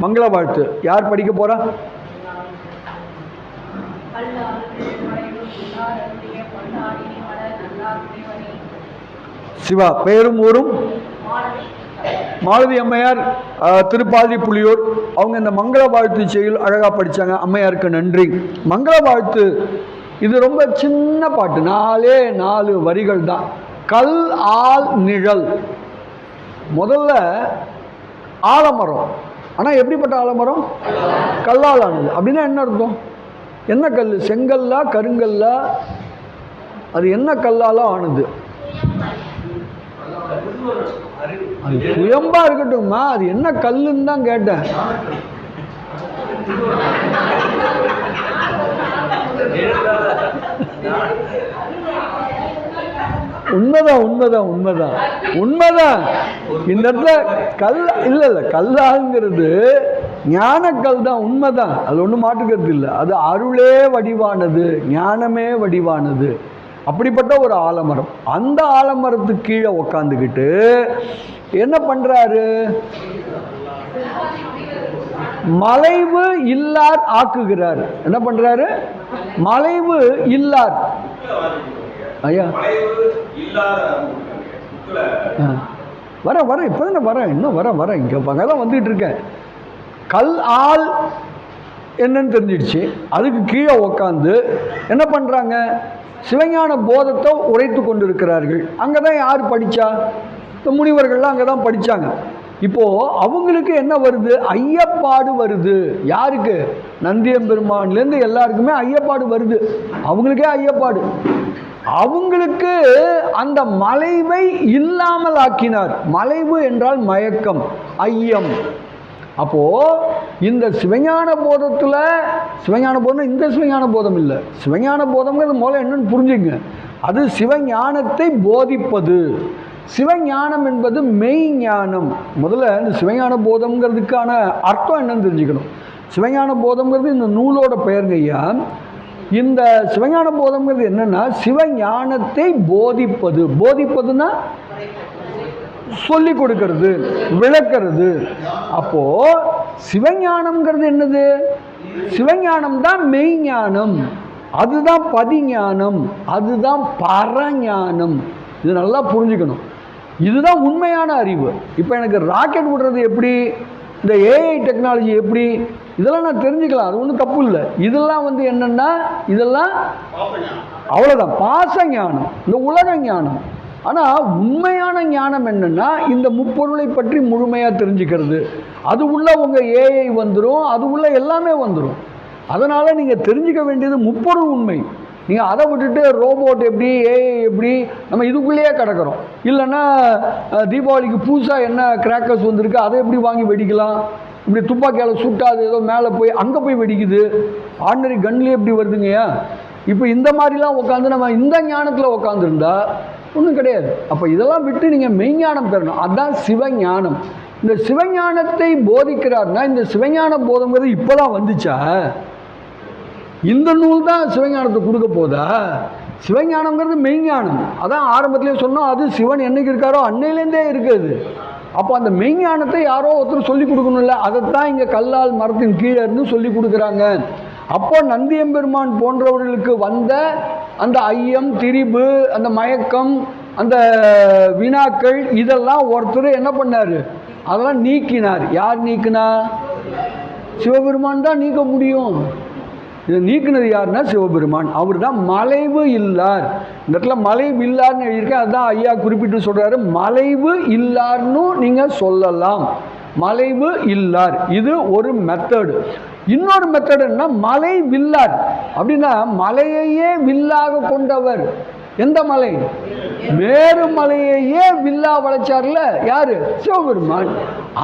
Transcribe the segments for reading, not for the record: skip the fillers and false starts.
மங்கள வாழ்த்து யார் படிக்க போறா? சிவா. பெயரும் ஊரும்? மாலதி அம்மையார், திருப்பாதி புலியூர். அவங்க இந்த மங்கள வாழ்த்து செயல் அழகா படிச்சாங்க. அம்மையாருக்கு நன்றி. மங்கள வாழ்த்து இது ரொம்ப சின்ன பாட்டு, 4 வரிகள் தான். கல் ஆல் நிழல். முதல்ல ஆலமரம். ஆனால் எப்படிப்பட்ட ஆலமரம்? கல்லால் ஆனது. அப்படின்னா என்ன அர்த்தம்? என்ன கல்? செங்கல்லா கருங்கல்லா? அது என்ன கல்லால ஆனது? அது சுயம்பா இருக்கட்டும்மா, அது என்ன கல்லுன்னு தான் கேட்டேன். உண்மைதான். இந்த இடத்துல கல் இல்ல, கல்லாங்கிறது ஞானக்கல் தான். உண்மைதான், அது ஒன்றும் மாற்றுக்கிறது இல்லை. அது அருளே வடிவானது, ஞானமே வடிவானது. அப்படிப்பட்ட ஒரு ஆலமரம். அந்த ஆலமரத்துக்கு கீழே உக்காந்துக்கிட்டு என்ன பண்றாரு? மலைவு இல்லார் ஆக்குகிறார். என்ன பண்றாரு? மலைவு இல்லார். ஐயா வர இப்பதான் வரேன், இன்னும் வரேன். இங்க தான் வந்துட்டு இருக்கேன். கல் ஆள் என்னன்னு தெரிஞ்சிடுச்சு. அதுக்கு கீழே உக்காந்து என்ன பண்றாங்க? சிவஞான போதத்தை உரைத்து கொண்டிருக்கிறார்கள். அங்கதான் யார் படிச்சா? இந்த முனிவர்கள்லாம் அங்கதான் படிச்சாங்க. இப்போ அவங்களுக்கு என்ன வருது? ஐயப்பாடு வருது. யாருக்கு? நந்தியம்பெருமான்லேருந்து எல்லாருக்குமே ஐயப்பாடு வருது. அவங்களுக்கே ஐயப்பாடு. அவங்களுக்கு அந்த மலைவை இல்லாமல் ஆக்கினார். மலைவு என்றால் மயக்கம், ஐயம். அப்போ இந்த சிவஞான போதத்துல, சிவஞான போதம் இந்த சிவஞான போதம் இல்லை, சிவஞான போதம்ங்கிறது மூலம் என்னன்னு புரிஞ்சுங்க. அது சிவஞானத்தை போதிப்பது. சிவஞானம் என்பது மெய் ஞானம். முதல்ல இந்த சிவஞான போதம்ங்கிறதுக்கான அர்த்தம் என்னன்னு தெரிஞ்சுக்கணும். சிவஞான போதம்ங்கிறது இந்த நூலோட பெயருங்க ஐயா. இந்த சிவஞான போதம்ங்கிறது என்னன்னா சிவஞானத்தை போதிப்பது. போதிப்பதுன்னா சொல்லி கொடுக்கிறது, விளக்கிறது. அப்போ சிவஞானம்ங்கிறது என்னது? சிவஞானம் தான் மெய்ஞானம், அதுதான் பதிஞானம், அதுதான் பரஞானம். இது நல்லா புரிஞ்சுக்கணும். இதுதான் உண்மையான அறிவு. இப்போ எனக்கு ராக்கெட் விடுறது எப்படி, இந்த ஏஐ டெக்னாலஜி எப்படி, இதெல்லாம் நான் தெரிஞ்சுக்கலாம். அது ஒன்றும் தப்பு இல்லை. இதெல்லாம் என்னன்னா இதெல்லாம் அவ்வளோதான் பாச ஞானம், இந்த உலக ஞானம். ஆனால் உண்மையான ஞானம் என்னன்னா இந்த முப்பொருளை பற்றி முழுமையாக தெரிஞ்சுக்கிறது. அது உள்ள உங்கள் ஏஐ வந்துடும், அது உள்ள எல்லாமே வந்துடும். அதனால் நீங்கள் தெரிஞ்சுக்க வேண்டியது முப்பொருள் உண்மை. நீங்கள் அதை விட்டுட்டு ரோபோட் எப்படி, ஏஐ எப்படி, நம்ம இதுக்குள்ளேயே கிடக்கிறோம். இல்லைன்னா தீபாவளிக்கு புதுசாக என்ன கிராக்கர்ஸ் வந்திருக்கு, அதை எப்படி வாங்கி வெடிக்கலாம், இப்படி துப்பாக்கியால் சுட்டாது ஏதோ மேலே போய் அங்கே போய் வெடிக்குது, ஆர்டினரி கன்லேயே எப்படி வருதுங்கய்யா. இப்போ இந்த மாதிரிலாம் உட்காந்து நம்ம இந்த ஞானத்தில் உட்காந்துருந்தா ஒன்றும் கிடையாது. அப்போ இதெல்லாம் விட்டு நீங்கள் மெய்ஞானம் பெறணும். அதுதான் சிவஞானம். இந்த சிவஞானத்தை போதிக்கிறார்னா இந்த சிவஞான போதங்கிறது இப்போ தான் வந்துச்சா? இந்த நூல் தான் சிவஞானத்தை கொடுக்க போதா? சிவஞானம்ங்கிறது மெய்ஞானம். அதான் ஆரம்பத்திலே சொன்னோம், அது சிவன் என்னைக்கு இருக்காரோ அன்னையிலேருந்தே இருக்குது. அப்போ அந்த மெய்ஞானத்தை யாரோ ஒருத்தர் சொல்லி கொடுக்கணும்ல, அதைத்தான் இங்கே கல்லால் மரத்தின் கீழே இருந்து சொல்லி கொடுக்குறாங்க. அப்போ நந்தியம்பெருமான் போன்றவர்களுக்கு வந்த அந்த ஐயம், திரிபு, அந்த மயக்கம், அந்த வினாக்கள், இதெல்லாம் ஒருத்தர் என்ன பண்ணார்? அதெல்லாம் நீக்கினார். யார் நீக்கினா? சிவபெருமான் தான் நீக்க முடியும். இதை நீக்கினது யாருன்னா சிவபெருமான். அவர் தான் மலைவு இல்லார். இந்த இடத்துல மலைவு இல்லார்னு எழுதியிருக்கேன். அதுதான் ஐயா குறிப்பிட்டு சொல்றாரு. மலைவு இல்லார்னு நீங்க சொல்லலாம். மலைவு இல்லார் இது ஒரு மெத்தடு. இன்னொரு மெத்தடு என்ன? மலை வில்லார். அப்படின்னா மலையையே வில்லாக கொண்டவர். எந்த மலை? மேருமலையையே வில்லா வளைச்சார்ல யாரு? சிவபெருமான்.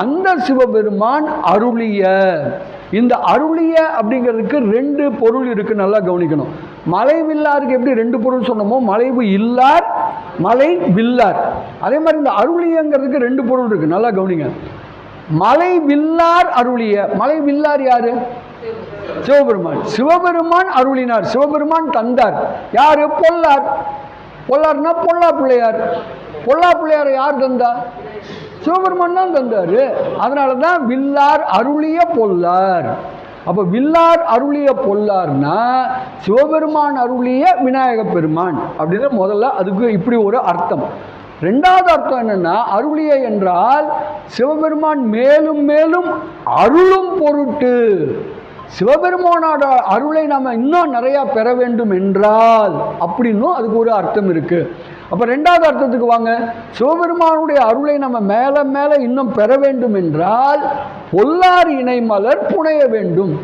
அந்த சிவபெருமான் அருளிய. இந்த அருளிய அப்படிங்கிறதுக்கு 2 பொருள் இருக்கு, நல்லா கவனிக்கணும். மலை வில்லாருக்கு எப்படி 2 பொருள் சொன்னோமோ, மலைவு இல்லார், மலை வில்லார். அதே மாதிரி இந்த அருளியங்கிறதுக்கு 2 பொருள் இருக்கு, நல்லா கவனிங்க. மலை வில்லார் அருளிய. மலை வில்லார் யாரு? சிவபெருமான். சிவபெருமான் அருளினார், சிவபெருமான் தந்தார். யாரு? பொல்லார். பொல்லார்னா பொல்லா பிள்ளையார். பொல்லா பிள்ளையார் யார் தந்தா? சிவபெருமான் தான் தந்தார். அதனால தான் வில்லார் அருளிய பொல்லார். அப்போ வில்லார் அருளிய பொல்லார்னா சிவபெருமான் அருளிய விநாயக பெருமான் அப்படின்னு முதல்ல அதுக்கு இப்படி ஒரு அர்த்தம். ரெண்டாவது அர்த்தம் என்னன்னா, அருளிய என்றால் சிவபெருமான் மேலும் மேலும் அருளும் பொருட்டு. சிவபெருமானோட அருளை நம்ம இன்னும் நிறையா பெற வேண்டும் என்றால் அப்படின்னும் அதுக்கு ஒரு அர்த்தம் இருக்குது. அப்போ ரெண்டாவது அர்த்தத்துக்கு வாங்க. சிவபெருமானுடைய அருளை நம்ம மேலே மேலே இன்னும் பெற வேண்டும் என்றால் பொல்லார் இணை மலர் புனைய வேண்டும்.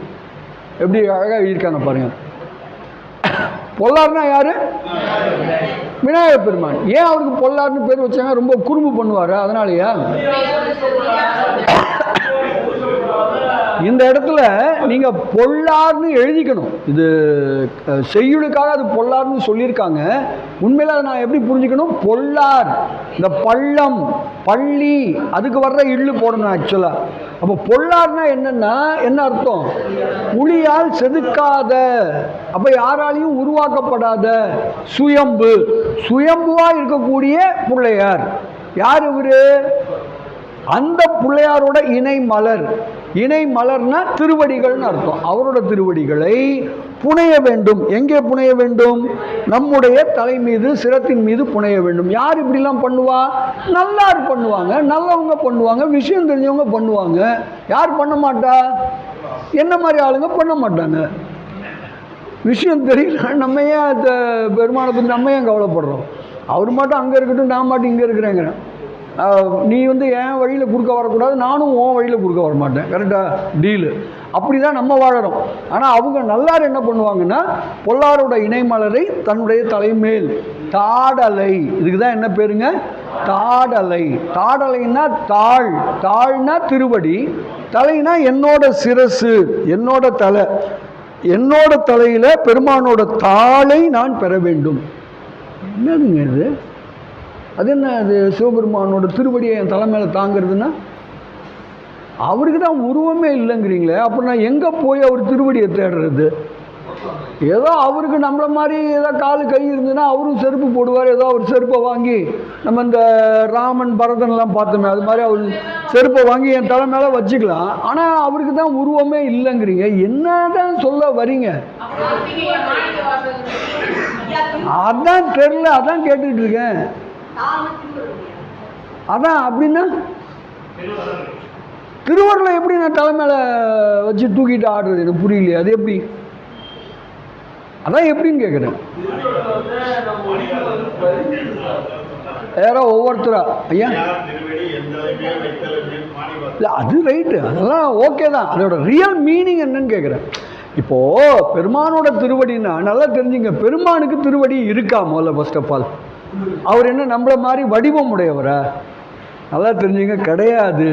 எப்படி அழகாக எழுதியிருக்காங்க பாருங்க. பொல்லார்னா யாரு? விநாயக பெருமான். ஏன் அவருக்கு பொல்லார்னு பேர் வச்சாங்க? ரொம்ப குறும்பு பண்ணுவார், அதனாலயா? இந்த இடத்துல நீங்க பொல்லார்னு எழுதிக்கணும். இது செய்யுளுக்காக அது பொல்லார்னு சொல்லியிருக்காங்க. உண்மையில அதை நான் எப்படி புரிஞ்சுக்கணும்? பொல்லார், இந்த பள்ளம் பள்ளி அதுக்கு வர்ற இல்லு போடணும் ஆக்சுவலா. அப்போ பொல்லார்னா என்னன்னா என்ன அர்த்தம்? புலியால் செதுக்காத, அப்ப யாராலையும் உருவாக்கப்படாத சுயம்பு, சுயம்புவா இருக்கக்கூடிய பிள்ளையார். யார் இவரு? அந்த பிள்ளையாரோட இணை மலர். இணை மலர்னா திருவடிகள்னு அர்த்தம். அவரோட திருவடிகளை புனைய வேண்டும். எங்கே புனைய வேண்டும்? நம்முடைய தலை மீது, சிரத்தின் மீது புனைய வேண்டும். யார் இப்படிலாம் பண்ணுவா? நல்லார் பண்ணுவாங்க, நல்லவங்க பண்ணுவாங்க, விஷயம் தெரிஞ்சவங்க பண்ணுவாங்க. யார் பண்ண மாட்டா? என்ன மாதிரி ஆளுங்க பண்ண மாட்டாங்க. விஷயம் தெரியல, நம்ம ஏன் பெருமானை பற்றி நம்ம ஏன் கவலைப்படுறோம்? அவர் மட்டும் அங்கே இருக்கட்டும், நான் மட்டும் இங்கே இருக்கிறேங்கிற. நீ என் வழியில் குறுக்க வரக்கூடாது, நானும் உன் வழியில் குறுக்க வர மாட்டேன். கரெக்டாக? டீலு. அப்படி தான் நம்ம வாழறோம். ஆனால் அவங்க நல்லார் என்ன பண்ணுவாங்கன்னா, பொல்லாரோட இணைமலரை தன்னுடைய தலைமேல் தாடலை. இதுக்கு தான் என்ன பேருங்க? தாடலை. தாடலைன்னா தாள், தாள்னா திருவடி, தலைனா என்னோட சிரசு, என்னோட தலை, என்னோட தலையில பெருமானோட தாளை நான் பெற வேண்டும். என்னதுங்க இது? அது என்ன? அது சிவபெருமானோட திருவடியை என் தலை மேலே தாங்கிறதுன்னா அவருக்கு தான் உருவமே இல்லைங்கிறீங்களே. அப்போ நான் எங்கே போய் அவர் திருவடியை தேடுறது? ஏதோ அவருக்கு நம்மளை மாதிரி ஏதோ காலு கை இருந்ததுன்னா அவரும் செருப்பு போடுவார். ஏதோ அவர் செருப்பை வாங்கி நம்ம இந்த ராமன் பரதன்லாம் பார்த்தோமே, அது மாதிரி அவர் செருப்பை வாங்கி என் தலை மேலே வச்சுக்கலாம். ஆனால் அவருக்கு தான் உருவமே இல்லைங்கிறீங்க. என்ன தான் சொல்ல வரீங்க? அதான் தெரியல, அதான் கேட்டுக்கிட்டு இருக்கேன். அதான் அப்படின்னா திருவருளை எப்படி நான் தலை மேலே வச்சு தூக்கிட்டு ஆடுறது? எனக்கு புரியலையே. அது எப்படி? அதான் எப்படின்னு கேட்குறேன். யாரோ ஒவ்வொருத்தரா ஐயா இல்லை, அது ரைட்டு, அதெல்லாம் ஓகே தான். அதோட ரியல் மீனிங் என்னன்னு கேட்குறேன். இப்போது பெருமானோட திருவடினா நல்லா தெரிஞ்சுங்க, பெருமானுக்கு திருவடி இருக்கா? முதல்ல ஃபர்ஸ்ட் ஆஃப் ஆல் அவர் என்ன நம்மளை மாதிரி வடிவம் உடையவரா? நல்லா தெரிஞ்சுங்க, கிடையாது.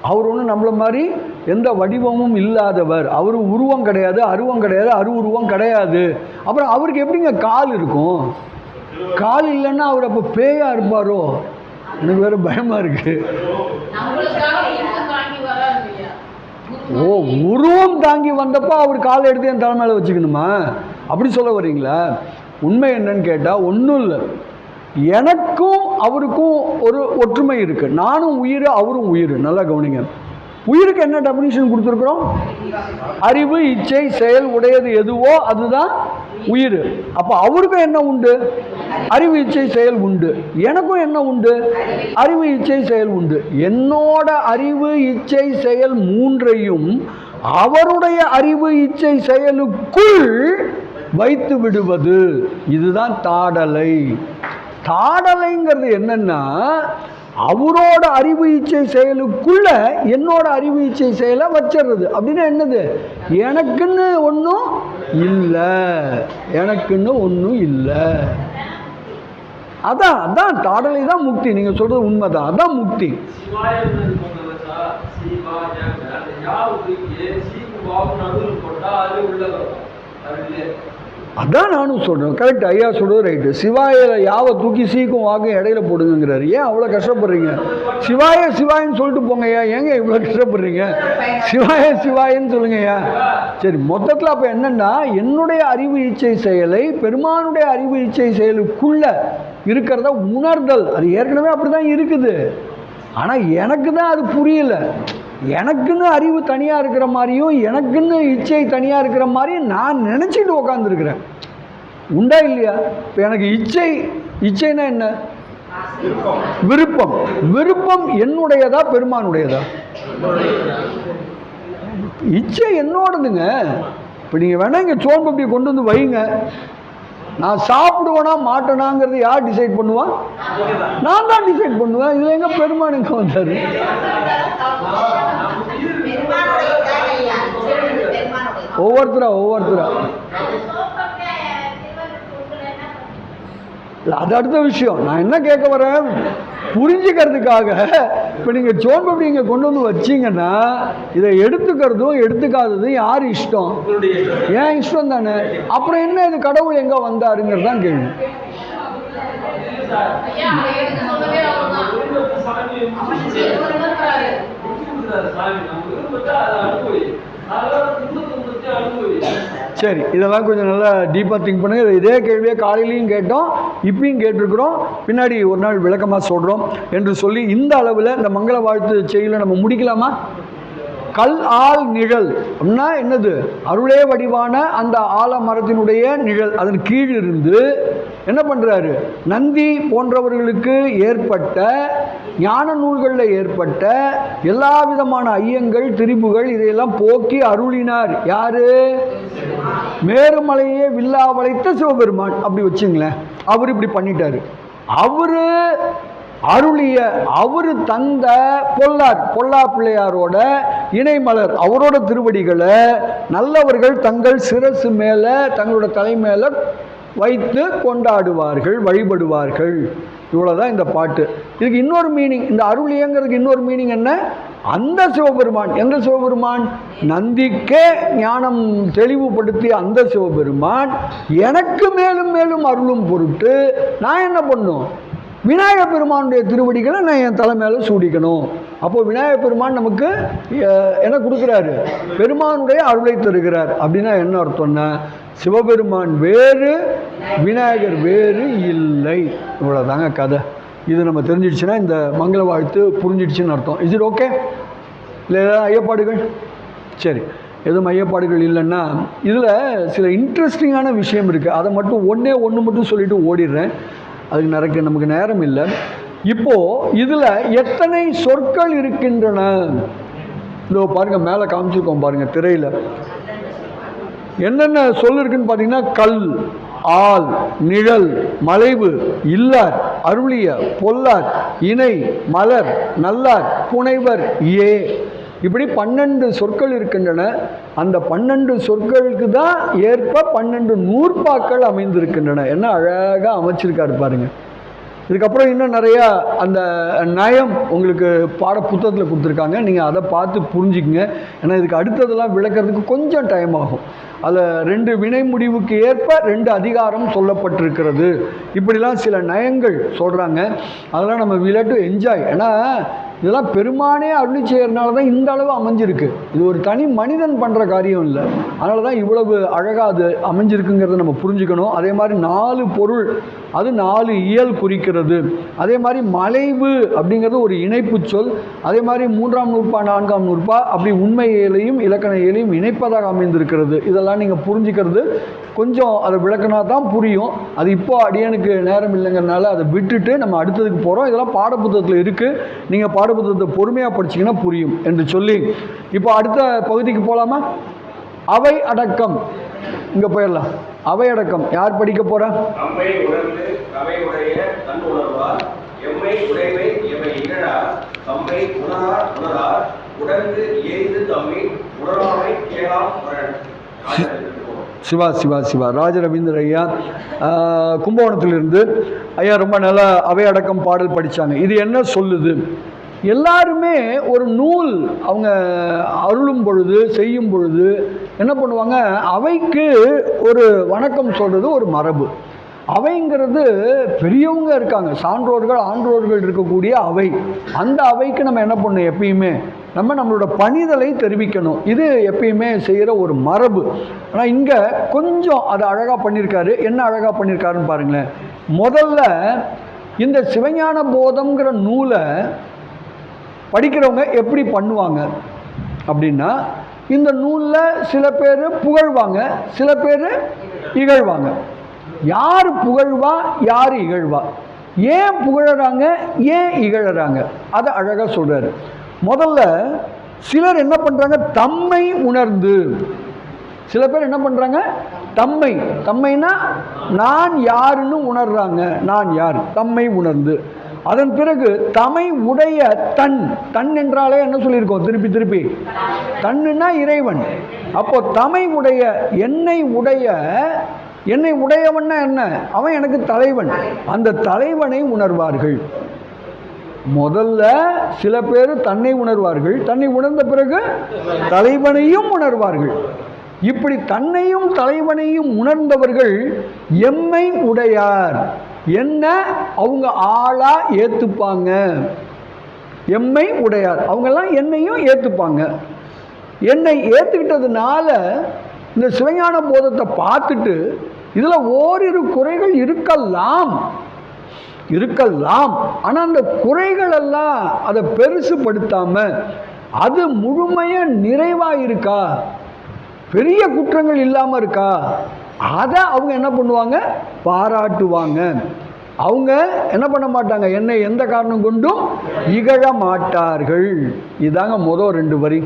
அவர் ஒன்றும் நம்மளை மாதிரி எந்த வடிவமும் இல்லாதவர். அவர் உருவம் கிடையாது, அருவம் கிடையாது, உருவம் கிடையாது. அப்புறம் அவருக்கு எப்படிங்க கால் இருக்கும்? கால் இல்லைன்னா அவர் அப்போ பேயா இருப்பாரோ? எனக்கு வேற பயமா இருக்கு. ஓ, உருவம் தாங்கி வந்தப்போ அவர் காலை எடுத்து என் தலை மேலே வச்சுக்கணுமா? அப்படி சொல்ல வரீங்களா? உண்மை என்னன்னு கேட்டால் ஒன்றும் இல்லை. எனக்கும் அவருக்கும் ஒரு ஒற்றுமை இருக்கு. நானும் உயிர், அவரும் உயிர். நல்லா கவனிங்க. உயிருக்கு என்ன டெஃபினிஷன் கொடுத்துருக்குறோம்? அறிவு, இச்சை, செயல் உடையது எதுவோ அதுதான் உயிர். அப்போ அவருக்கும் என்ன உண்டு? அறிவு, இச்சை, செயல் உண்டு. எனக்கும் என்ன உண்டு? அறிவு, இச்சை, செயல் உண்டு. என்னோட அறிவு, இச்சை, செயல் மூன்றையும் அவருடைய அறிவு, இச்சை, செயலுக்குள் வைத்து விடுவது, இதுதான் தாடலை. தாடலைங்கிறது என்னன்னா, அவரோட அறிவு இச்சை செயலுக்குள்ள என்னோட அறிவு இச்சை செயலை வச்சிடுறது. அப்படின்னா என்னது? எனக்குன்னு ஒன்றும் இல்லை, எனக்குன்னு ஒன்றும் இல்லை. அதான் அதான் தாடலை தான் முக்தி. நீங்கள் சொல்றது உண்மைதான், அதான் முக்தி. அதான் நானும் சொல்கிறேன். கரெக்ட், ஐயா சொல்கிறது ரைட்டு. சிவாயில யாவை தூக்கி சீக்கும் வாக்கும் இடையில போடுங்கிறாரு. ஏன் அவ்வளோ கஷ்டப்படுறீங்க? சிவாய சிவாயின்னு சொல்லிட்டு போங்க ஐயா, ஏங்க இவ்வளோ கஷ்டப்படுறீங்க? சிவாய சிவாயின்னு சொல்லுங்க ஐயா. சரி, மொத்தத்தில் அப்போ என்னென்னா, என்னுடைய அறிவு இச்சை செயலை பெருமானுடைய அறிவு இச்சை செயலுக்குள்ள இருக்கிறத உணர்தல். அது ஏற்கனவே அப்படி தான் இருக்குது. ஆனால் எனக்கு தான் அது புரியல. எனக்குன்னு அறிவு தனியாக இருக்கிற மாதிரியும் எனக்குன்னு இச்சை தனியாக இருக்கிற மாதிரியும் நான் நினச்சிட்டு உக்காந்துருக்கிறேன். உண்டா இல்லையா? இப்போ எனக்கு இச்சைன்னா என்ன? விருப்பம். விருப்பம் என்னுடையதா பெருமானுடையதா? இச்சை என்னோடதுங்க. இப்போ நீங்கள் வேணா இங்கே சோன்பப்படியை கொண்டு வந்து வைங்க, நான் சாப்பிடுவேனா மாட்டேனாங்கிறது யார் டிசைட் பண்ணுவா? நான் தான் டிசைட் பண்ணுவேன். இதில் எங்கே பெருமான் எங்கே வந்தார்? ஒவ்வொருத்தரா அது அடுத்த விஷயம். நான் என்ன கேட்க வரேன், புரிஞ்சுக்கிறதுக்காக இப்போ நீங்கள் சோன்பப்படி இங்கே கொண்டு வந்து வச்சிங்கன்னா இதை எடுத்துக்கிறதும் எடுத்துக்காததும் யார் இஷ்டம்? ஏன் இஷ்டம் தானே. அப்புறம் என்ன இது கடவுள் எங்கே வந்தாருங்கிறது தான் கேள்வி. சரி, இதெல்லாம் கொஞ்சம் நல்லா டீப்பாக திங்க் பண்ணுங்க. இதே கேள்வியை காலையிலையும் கேட்டோம், இப்பயும் கேட்டிருக்கிறோம், பின்னாடி ஒரு நாள் விளக்கமாக சொல்கிறோம் என்று சொல்லி இந்த அளவில் இந்த மங்கள வாழ்த்து செய்தியில் நம்ம முடிக்கலாமா? கல் ஆல் நிழல் அப்படின்னா என்னது? அருளே வடிவான அந்த ஆலமரத்தினுடைய நிழல். அதன் கீழிருந்து என்ன பண்ணுறாரு? நந்தி போன்றவர்களுக்கு ஏற்பட்ட ஞான நூல்களில் ஏற்பட்ட எல்லா விதமான ஐயங்கள் திரிபுகள் இதையெல்லாம் போக்கி அருளினார். யாரு? மேருமலையே வில்லா வளைத்த சிவபெருமான். அப்படி வச்சுங்களேன், அவர் இப்படி பண்ணிட்டாரு. அவரு அருளிய, அவரு தந்த பொல்லா பிள்ளையாரோட இணைமலர், அவரோட திருவடிகளை நல்லவர்கள் தங்கள் சிரசு மேல தங்களோட தலை மேல வைத்து கொண்டாடுவார்கள், வழிபடுவார்கள். இவ்வளவுதான் இந்த பாட்டு. இதுக்கு இன்னொரு மீனிங், இந்த அருளியங்கிறதுக்கு இன்னொரு மீனிங் என்ன? அந்த சிவபெருமான். எந்த சிவபெருமான்? நந்திக்கே ஞானம் தெளிவுபடுத்திய அந்த சிவபெருமான் எனக்கு மேலும் மேலும் அருளும் பொருட்டு நான் என்ன பண்ணும்? விநாயக பெருமானுடைய திருவடிகளை நான் என் தலை மேலே சூடிக்கணும். அப்போது விநாயக பெருமான் நமக்கு என்ன கொடுக்குறாரு? பெருமானுடைய அருளை தருகிறார். அப்படின்னா என்ன அர்த்தம்னா, சிவபெருமான் வேறு, விநாயகர் வேறு இல்லை. இவ்வளோதாங்க கதை. இது நம்ம தெரிஞ்சிடுச்சுன்னா இந்த மங்கள வாழ்த்து புரிஞ்சிடுச்சுன்னு அர்த்தம். Is it okay? இல்லை ஏதாவது ஐயப்பாடுகள்? சரி, எதுவும் ஐயப்பாடுகள் இல்லைன்னா இதில் சில இன்ட்ரெஸ்டிங்கான விஷயம் இருக்குது. அதை மட்டும் ஒன்று மட்டும் சொல்லிவிட்டு ஓடிடுறேன். அதுக்கு நமக்கு நேரம் இல்லை. இப்போது இதில் எத்தனை சொற்கள் இருக்கின்றன? இதோ பாருங்கள், மேலே காமிச்சிருக்கோம் பாருங்கள் திரையில். என்னென்ன சொல் இருக்குன்னு பார்த்தீங்கன்னா, கல், ஆல், நிழல், மலைவு, இல்லார், அருளிய, பொல்லார், இணை, மலர், நல்லார், புனைவர், ஏ, இப்படி 12 சொற்கள் இருக்கின்றன. அந்த 12 சொற்களுக்கு தான் ஏற்ப 12 நூற்பாக்கள் அமைந்திருக்கின்றன. என்ன அழகாக அமைச்சிருக்காரு பாருங்க. இதுக்கப்புறம் இன்னும் நிறையா அந்த நயம் உங்களுக்கு பாட புத்தகத்தில் கொடுத்துருக்காங்க. நீங்கள் அதை பார்த்து புரிஞ்சுக்குங்க. ஏன்னா இதுக்கு அடுத்ததெல்லாம் விளக்கிறதுக்கு கொஞ்சம் டைம் ஆகும். அதில் 2 வினை முடிவுக்கு ஏற்ப 2 அதிகாரம் சொல்லப்பட்டிருக்கிறது. இப்படிலாம் சில நயங்கள் சொல்கிறாங்க. அதெல்லாம் நம்ம வில் டு என்ஜாய். ஏன்னா இதெல்லாம் பெருமானே அருளி செய்யறதுனால தான் இந்த அளவு அமைஞ்சிருக்கு. இது ஒரு தனி மனிதன் பண்ணுற காரியம் இல்லை. அதனால தான் இவ்வளவு அழகாக அது அமைஞ்சிருக்குங்கிறத நம்ம புரிஞ்சுக்கணும். அதே மாதிரி 4 பொருள், அது 4 இயல் குறிக்கிறது. அதே மாதிரி மலைவு அப்படிங்கிறது ஒரு இணைப்பு சொல். அதே மாதிரி 3ஆம் நூற்பா 4ஆம் நூற்பா அப்படி உண்மை இயலையும் இலக்கண இயலையும் இணைப்பதாக அமைந்திருக்கிறது. இதெல்லாம் நீங்கள் புரிஞ்சுக்கிறது கொஞ்சம் அதை விளக்கினா தான் புரியும். அது இப்போ அடியனுக்கு நேரம் இல்லைங்கிறதுனால அதை விட்டுட்டு நம்ம அடுத்ததுக்கு போகிறோம். இதெல்லாம் பாடப்புத்தகத்தில் இருக்குது. நீங்கள் பாடப்புத்தகத்தை பொறுமையாக படிச்சிங்கன்னா புரியும் என்று சொல்லி இப்போ அடுத்த பகுதிக்கு போகலாமா? அவை அடக்கம். இங்கே போயிடலாம். அவை அடக்கம் யார் படிக்க போகிறா? சிவா சிவா சிவா ராஜ ரவீந்திர ஐயா கும்பகோணத்திலிருந்து. ஐயா ரொம்ப நல்லா அவை அடக்கம் பாடல் படித்தாங்க. இது என்ன சொல்லுது? எல்லாருமே ஒரு நூல் அவங்க அருளும் பொழுது செய்யும் பொழுது என்ன பண்ணுவாங்க? அவைக்கு ஒரு வணக்கம் சொல்கிறது ஒரு மரபு. அவைங்கிறது பெரியவங்க இருக்காங்க, சான்றோர்கள் ஆன்றோர்கள் இருக்கக்கூடிய அவை. அந்த அவைக்கு நம்ம என்ன பண்ணணும்? எப்பயுமே நம்மளோட பணிதலை தெரிவிக்கணும். இது எப்பயுமே செய்கிற ஒரு மரபு. ஆனால் இங்கே கொஞ்சம் அது அழகாக பண்ணியிருக்காரு. என்ன அழகாக பண்ணியிருக்காருன்னு பாருங்களேன். முதல்ல இந்த சிவஞான போதம்ங்கிற நூலை படிக்கிறவங்க எப்படி பண்ணுவாங்க அப்படின்னா, இந்த நூலில் சில பேர் புகழ்வாங்க, சில பேர் இகழ்வாங்க. யார் புகழ்வா, யார் இகழ்வா, ஏன் புகழறாங்க, ஏன் இகழறாங்க, அதை அழகாக சொல்கிறார். முதல்ல சிலர் என்ன பண்ணுறாங்க, தம்மை உணர்ந்து. சில பேர் என்ன பண்ணுறாங்க, தம்மைனா நான் யாருன்னு உணர்றாங்க. நான் யார், தம்மை உணர்ந்து. அதன் பிறகு தமை உடைய தன் என்றாலே என்ன சொல்லியிருக்கோம், திருப்பி தன்னுனா இறைவன். அப்போ தமை உடைய, என்னை உடையவன்னா என்ன, அவன் எனக்கு தலைவன், அந்த தலைவனை உணர்வார்கள். முதல்ல சில பேர் தன்னை உணர்வார்கள், தன்னை உணர்ந்த பிறகு தலைவனையும் உணர்வார்கள். இப்படி தன்னையும் தலைவனையும் உணர்ந்தவர்கள் எம்மை உடையார். என்ன அவங்க ஆளா ஏத்துப்பாங்க. எம்மை உடையார், அவங்கெல்லாம் என்னையும் ஏத்துப்பாங்க. என்னை ஏத்துக்கிட்டதுனால இந்த சிவஞான போதத்தை பார்த்துட்டு இதுல ஓரிரு குறைகள் இருக்கலாம், ஆனால் அந்த குறைகள் எல்லாம் அதை பெருசுபடுத்தாம அது முழுமைய நிறைவாக இருக்கா, பெரிய குற்றங்கள் இல்லாமல் இருக்கா, அதை அவங்க என்ன பண்ணுவாங்க, பாராட்டுவாங்க. அவங்க என்ன பண்ண மாட்டாங்க, என்னை எந்த காரணம் கொண்டும் இகழ மாட்டார்கள். இதாங்க முதல் 2 வரி.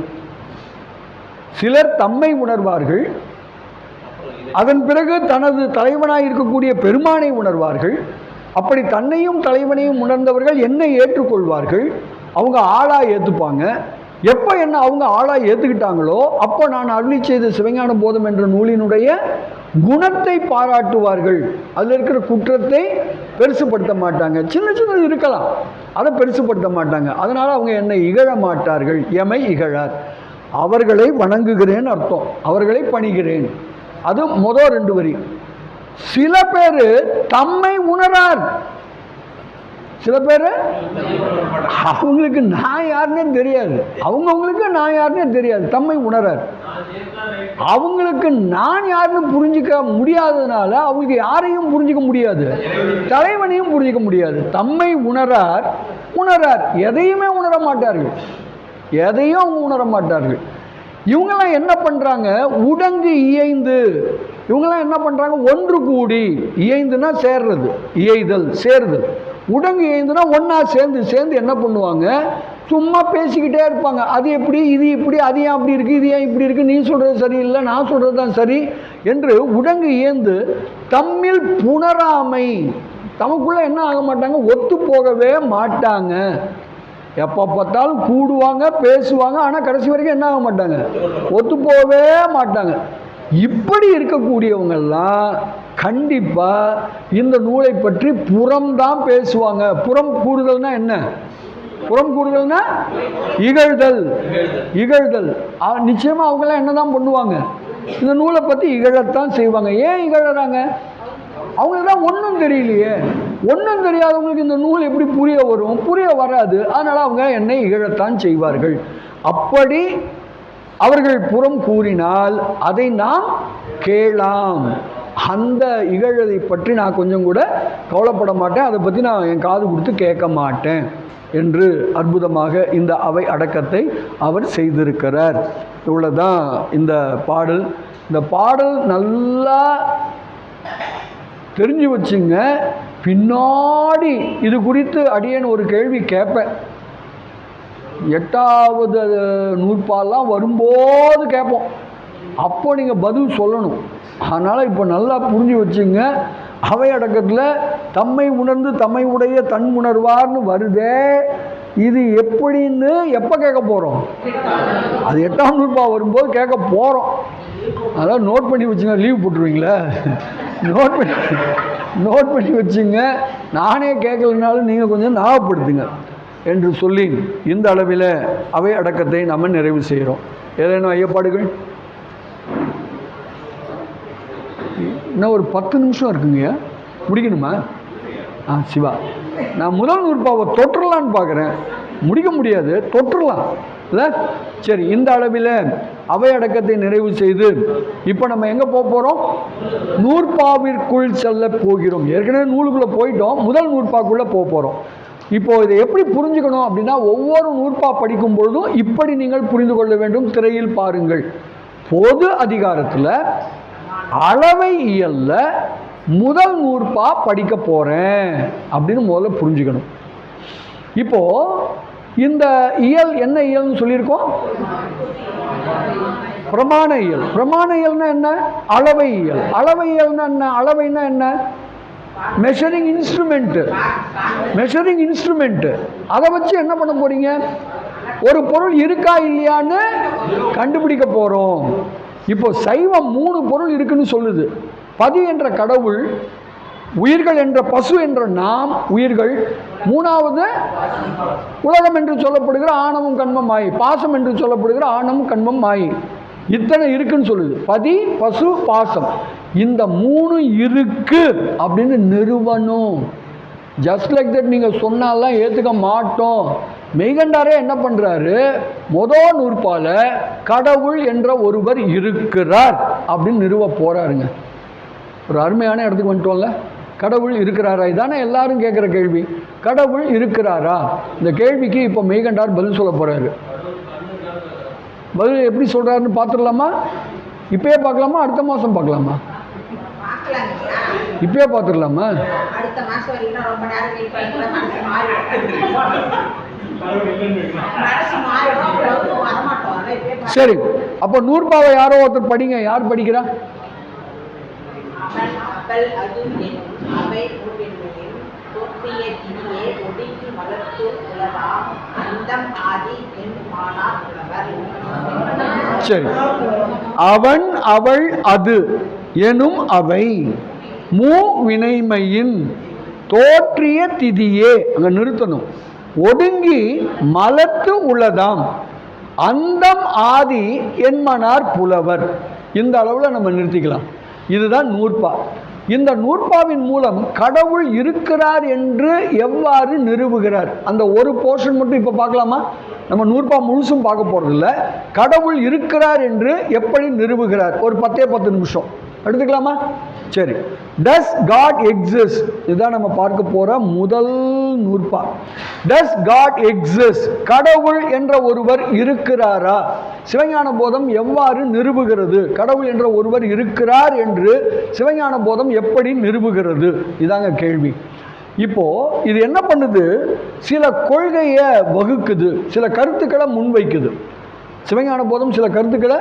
சிலர் தம்மை உணர்வார்கள், அதன் பிறகு தனது தலைவனாய் இருக்கக்கூடிய பெருமானை உணர்வார்கள். அப்படி தன்னையும் தலைவனையும் உணர்ந்தவர்கள் என்னை ஏற்றுக்கொள்வார்கள், அவங்க ஆளா ஏற்றுப்பாங்க. எப்போ என்ன அவங்க ஆளா ஏற்றுக்கிட்டாங்களோ அப்போ நான் அருளி செய்த சிவஞான போதம் என்ற நூலினுடைய குணத்தை பாராட்டுவார்கள். அதில் இருக்கிற குற்றத்தை பெருசுப்படுத்த மாட்டாங்க. சின்னது இருக்கலாம், அதை பெருசுப்படுத்த மாட்டாங்க. அதனால் அவங்க என்னை இகழ மாட்டார்கள். எமை இகழார். அவர்களை வணங்குகிறேன் அர்த்தம், அவர்களை பணிகிறேன். அது முதல் 2 வரி. சில பேர் தம்மை உணரார். சில பேர் அவங்களுக்கு நான் யாருன்னே தெரியாது, அவங்களுக்கு நான் யாருன்னே தெரியாது, தம்மை உணரார். அவங்களுக்கு நான் யாருன்னு புரிஞ்சிக்க முடியாததுனால அவங்களுக்கு யாரையும் புரிஞ்சிக்க முடியாது, தலைவனையும் புரிஞ்சிக்க முடியாது. தம்மை உணரார், எதையுமே உணர மாட்டார்கள், எதையும் அவங்க உணர மாட்டார்கள். இவங்கெல்லாம் என்ன பண்ணுறாங்க, உடங்கு இயைந்து. இவங்கெல்லாம் என்ன பண்ணுறாங்க, ஒன்று கூடி. இயைந்துனா சேர்றது, இயைதல் சேருதல். உடங்கு இயைந்துனா ஒன்றா சேர்ந்து என்ன பண்ணுவாங்க, சும்மா பேசிக்கிட்டே இருப்பாங்க. அது எப்படி, இது இப்படி, அது ஏன் அப்படி இருக்குது, இது ஏன் இப்படி இருக்குது, நீ சொல்கிறது சரியில்லை, நான் சொல்கிறது தான் சரி என்று உடங்கு இயந்து தம்மில் புணராமை. தமக்குள்ளே என்ன ஆக மாட்டாங்க, ஒத்து போகவே மாட்டாங்க. எப்போ பார்த்தாலும் கூடுவாங்க, பேசுவாங்க, ஆனால் கடைசி வரைக்கும் என்ன ஆக மாட்டாங்க, ஒத்து போகவே மாட்டாங்க. இப்படி இருக்கக்கூடியவங்கெல்லாம் கண்டிப்பாக இந்த நூலை பற்றி புறம்தான் பேசுவாங்க. புறம் கூறுதல்னா என்ன, புறம் கூறுதல்னா இகழ்தல். நிச்சயமாக அவங்களாம் என்ன தான் பண்ணுவாங்க, இந்த நூலை பற்றி இகழத்தான் செய்வாங்க. ஏன் இகழறாங்க, அவங்களுக்கு தான் ஒன்றும் தெரியலையே. ஒன்றும் தெரியாதவங்களுக்கு இந்த நூல் எப்படி புரிய வரும், புரிய வராது. அதனால் அவங்க என்னை இகழத்தான் செய்வார்கள். அப்படி அவர்கள் புறம் கூறினால் அதை நாம் கேளாம். அந்த இகழதை பற்றி நான் கொஞ்சம் கூட கவலைப்பட மாட்டேன், அதை பற்றி நான் என் காது கொடுத்து கேட்க மாட்டேன் என்று அற்புதமாக இந்த அவை அடக்கத்தை அவர் செய்திருக்கிறார். இவ்வளோதான் இந்த பாடல். இந்த பாடல் நல்லா தெரிஞ்சு வச்சுங்க. பின்னாடி இது குறித்து அடியேன் ஒரு கேள்வி கேட்பேன், 8வது நூற்பாலாம் வரும்போது கேட்போம். அப்போ நீங்கள் பதில் சொல்லணும். அதனால் இப்போ நல்லா புரிஞ்சு வச்சுங்க. அவை அடக்கத்தில் தம்மை உணர்ந்து தம்மை உடைய தன் உணர்வார்னு வருதே, இது எப்படின்னு எப்போ கேட்க போகிறோம், அது 8ஆம் நூற்பா வரும்போது கேட்க போகிறோம். அதான் நோட் பண்ணி வச்சுங்க, லீவ் போட்டுருவீங்களா, நோட் பண்ணி வச்சுங்க. நானே கேட்கலனாலும் நீங்கள் கொஞ்சம் ஞாபகப்படுத்துங்க என்று சொல்லி இந்த அளவில் அவை அடக்கத்தை நம்ம நிறைவு செய்கிறோம். ஏதேனும் ஐயப்பாடுகள்? இன்னும் ஒரு 10 நிமிஷம் இருக்குங்க, முடிக்கணுமா? சிவா, நான் முதல் நூற்பாவை தொற்றுலான்னு பார்க்குறேன், முடிக்க முடியாது, தொற்றுலாம் இல்லை? சரி, இந்த அளவில் அவை அடக்கத்தை நிறைவு செய்து இப்போ நம்ம எங்கே போக போகிறோம், நூற்பாவிற்குள் செல்ல போகிறோம். ஏற்கனவே நூலுக்குள்ளே போயிட்டோம், முதல் நூற்பாக்குள்ளே போக போகிறோம். இப்போ இதை எப்படி புரிஞ்சுக்கணும் அப்படின்னா, ஒவ்வொரு நூற்பா படிக்கும் பொழுதும் இப்படி நீங்கள் புரிந்து கொள்ள வேண்டும். திரையில் பாருங்கள். பொது அதிகாரத்தில் அளவை இயல்ல முதல் நூற்பா படிக்க போறேன் அப்படின்னு முதல்ல புரிஞ்சுக்கணும். இப்போ இந்த இயல் என்ன இயல்னு சொல்லியிருக்கோம்? பிரமாண இயல். பிரமாண இயல்னா என்ன? அளவை இயல். அளவை இயல்னா என்ன? அளவைனா என்ன? Measuring instrument. Measuring instrument. அதை வச்சு என்ன பண்ண போறீங்க? ஒரு பொருள் இருக்கா இல்லையான்னு கண்டுபிடிக்க போறோம். இப்போ சைவம் 3 பொருள் இருக்குன்னு சொல்லுது. பதி என்ற கடவுள், உயிர்கள் என்ற பசு என்ற நாம் உயிர்கள், 3வது உலகம் என்று சொல்லப்படுகிற ஆணவம் கண்மம் மாயை, பாசம் என்று சொல்லப்படுகிற ஆணவம் கண்மம் மாயை, இத்தனை இருக்குன்னு சொல்லுது. பதி, பசு, பாசம். இந்த 3 இருக்கு அப்படின்னு நிறுவனம். ஜஸ்ட் லைக் தட் நீங்கள் சொன்னாலாம் ஏற்றுக்க மாட்டோம். மெய்கண்டாரே என்ன பண்ணுறாரு? முதல் நூற்பால கடவுள் என்ற ஒருவர் இருக்கிறார் அப்படின்னு நிறுவ போறாருங்க. ஒரு அருமையான இடத்துக்கு வந்துட்டோம்ல. கடவுள் இருக்கிறாரா? இதானே எல்லாரும் கேட்குற கேள்வி. கடவுள் இருக்கிறாரா? இந்த கேள்விக்கு இப்போ மெய்கண்டார் பதில் சொல்ல போறாரு. பதில் எப்படி சொல்றாருன்னு பார்த்துடலாமா? இப்பயே பார்க்கலாமா? அடுத்த மாதம் பார்க்கலாமா? இப்பயே பார்த்துடலாமா? சரி, அப்போ நூற்பாவை யாரோ ஒருத்தர் படிங்க. யார் படிக்கிறா? சரி, அவன் அவள் அது எனும் அவை மூ வினைமையின் தோற்றிய திதியே. அங்க நிறுத்தணும். ஒடுங்கி மலத்து உள்ளதாம் அந்தம் ஆதி என்மனார் புலவர். இந்த அளவில் நம்ம நிறுத்திக்கலாம். இதுதான் நூற்பா. இந்த நூற்பாவின் மூலம் கடவுள் இருக்கிறார் என்று எவ்வாறு நிறுவுகிறார், அந்த ஒரு போர்ஷன் மட்டும் இப்போ பார்க்கலாமா? நம்ம நூற்பா முழுசும் பார்க்க போறதில்ல. கடவுள் இருக்கிறார் என்று எப்படி நிறுவுகிறார் ஒரு 10 நிமிஷம் எடுத்துக்கலாமா? சரி, டஸ் காட் எக்ஸிஸ்ட், இதுதான் நம்ம பார்க்க போற முதல் நூற்பா. டஸ் காட் எக்ஸிஸ்ட், கடவுள் என்ற ஒருவர் இருக்கிறாரா? சிவஞான போதம் எவ்வாறு நிறுவுகிறது? கடவுள் என்ற ஒருவர் இருக்கிறார் என்று சிவஞான போதம் எப்படி நிறுவுகிறது? இதாங்க கேள்வி. இப்போ இது என்ன பண்ணுது? சில கொள்கையை வகுக்குது, சில கருத்துக்களை முன்வைக்குது. சிவஞான போதம் சில கருத்துக்களை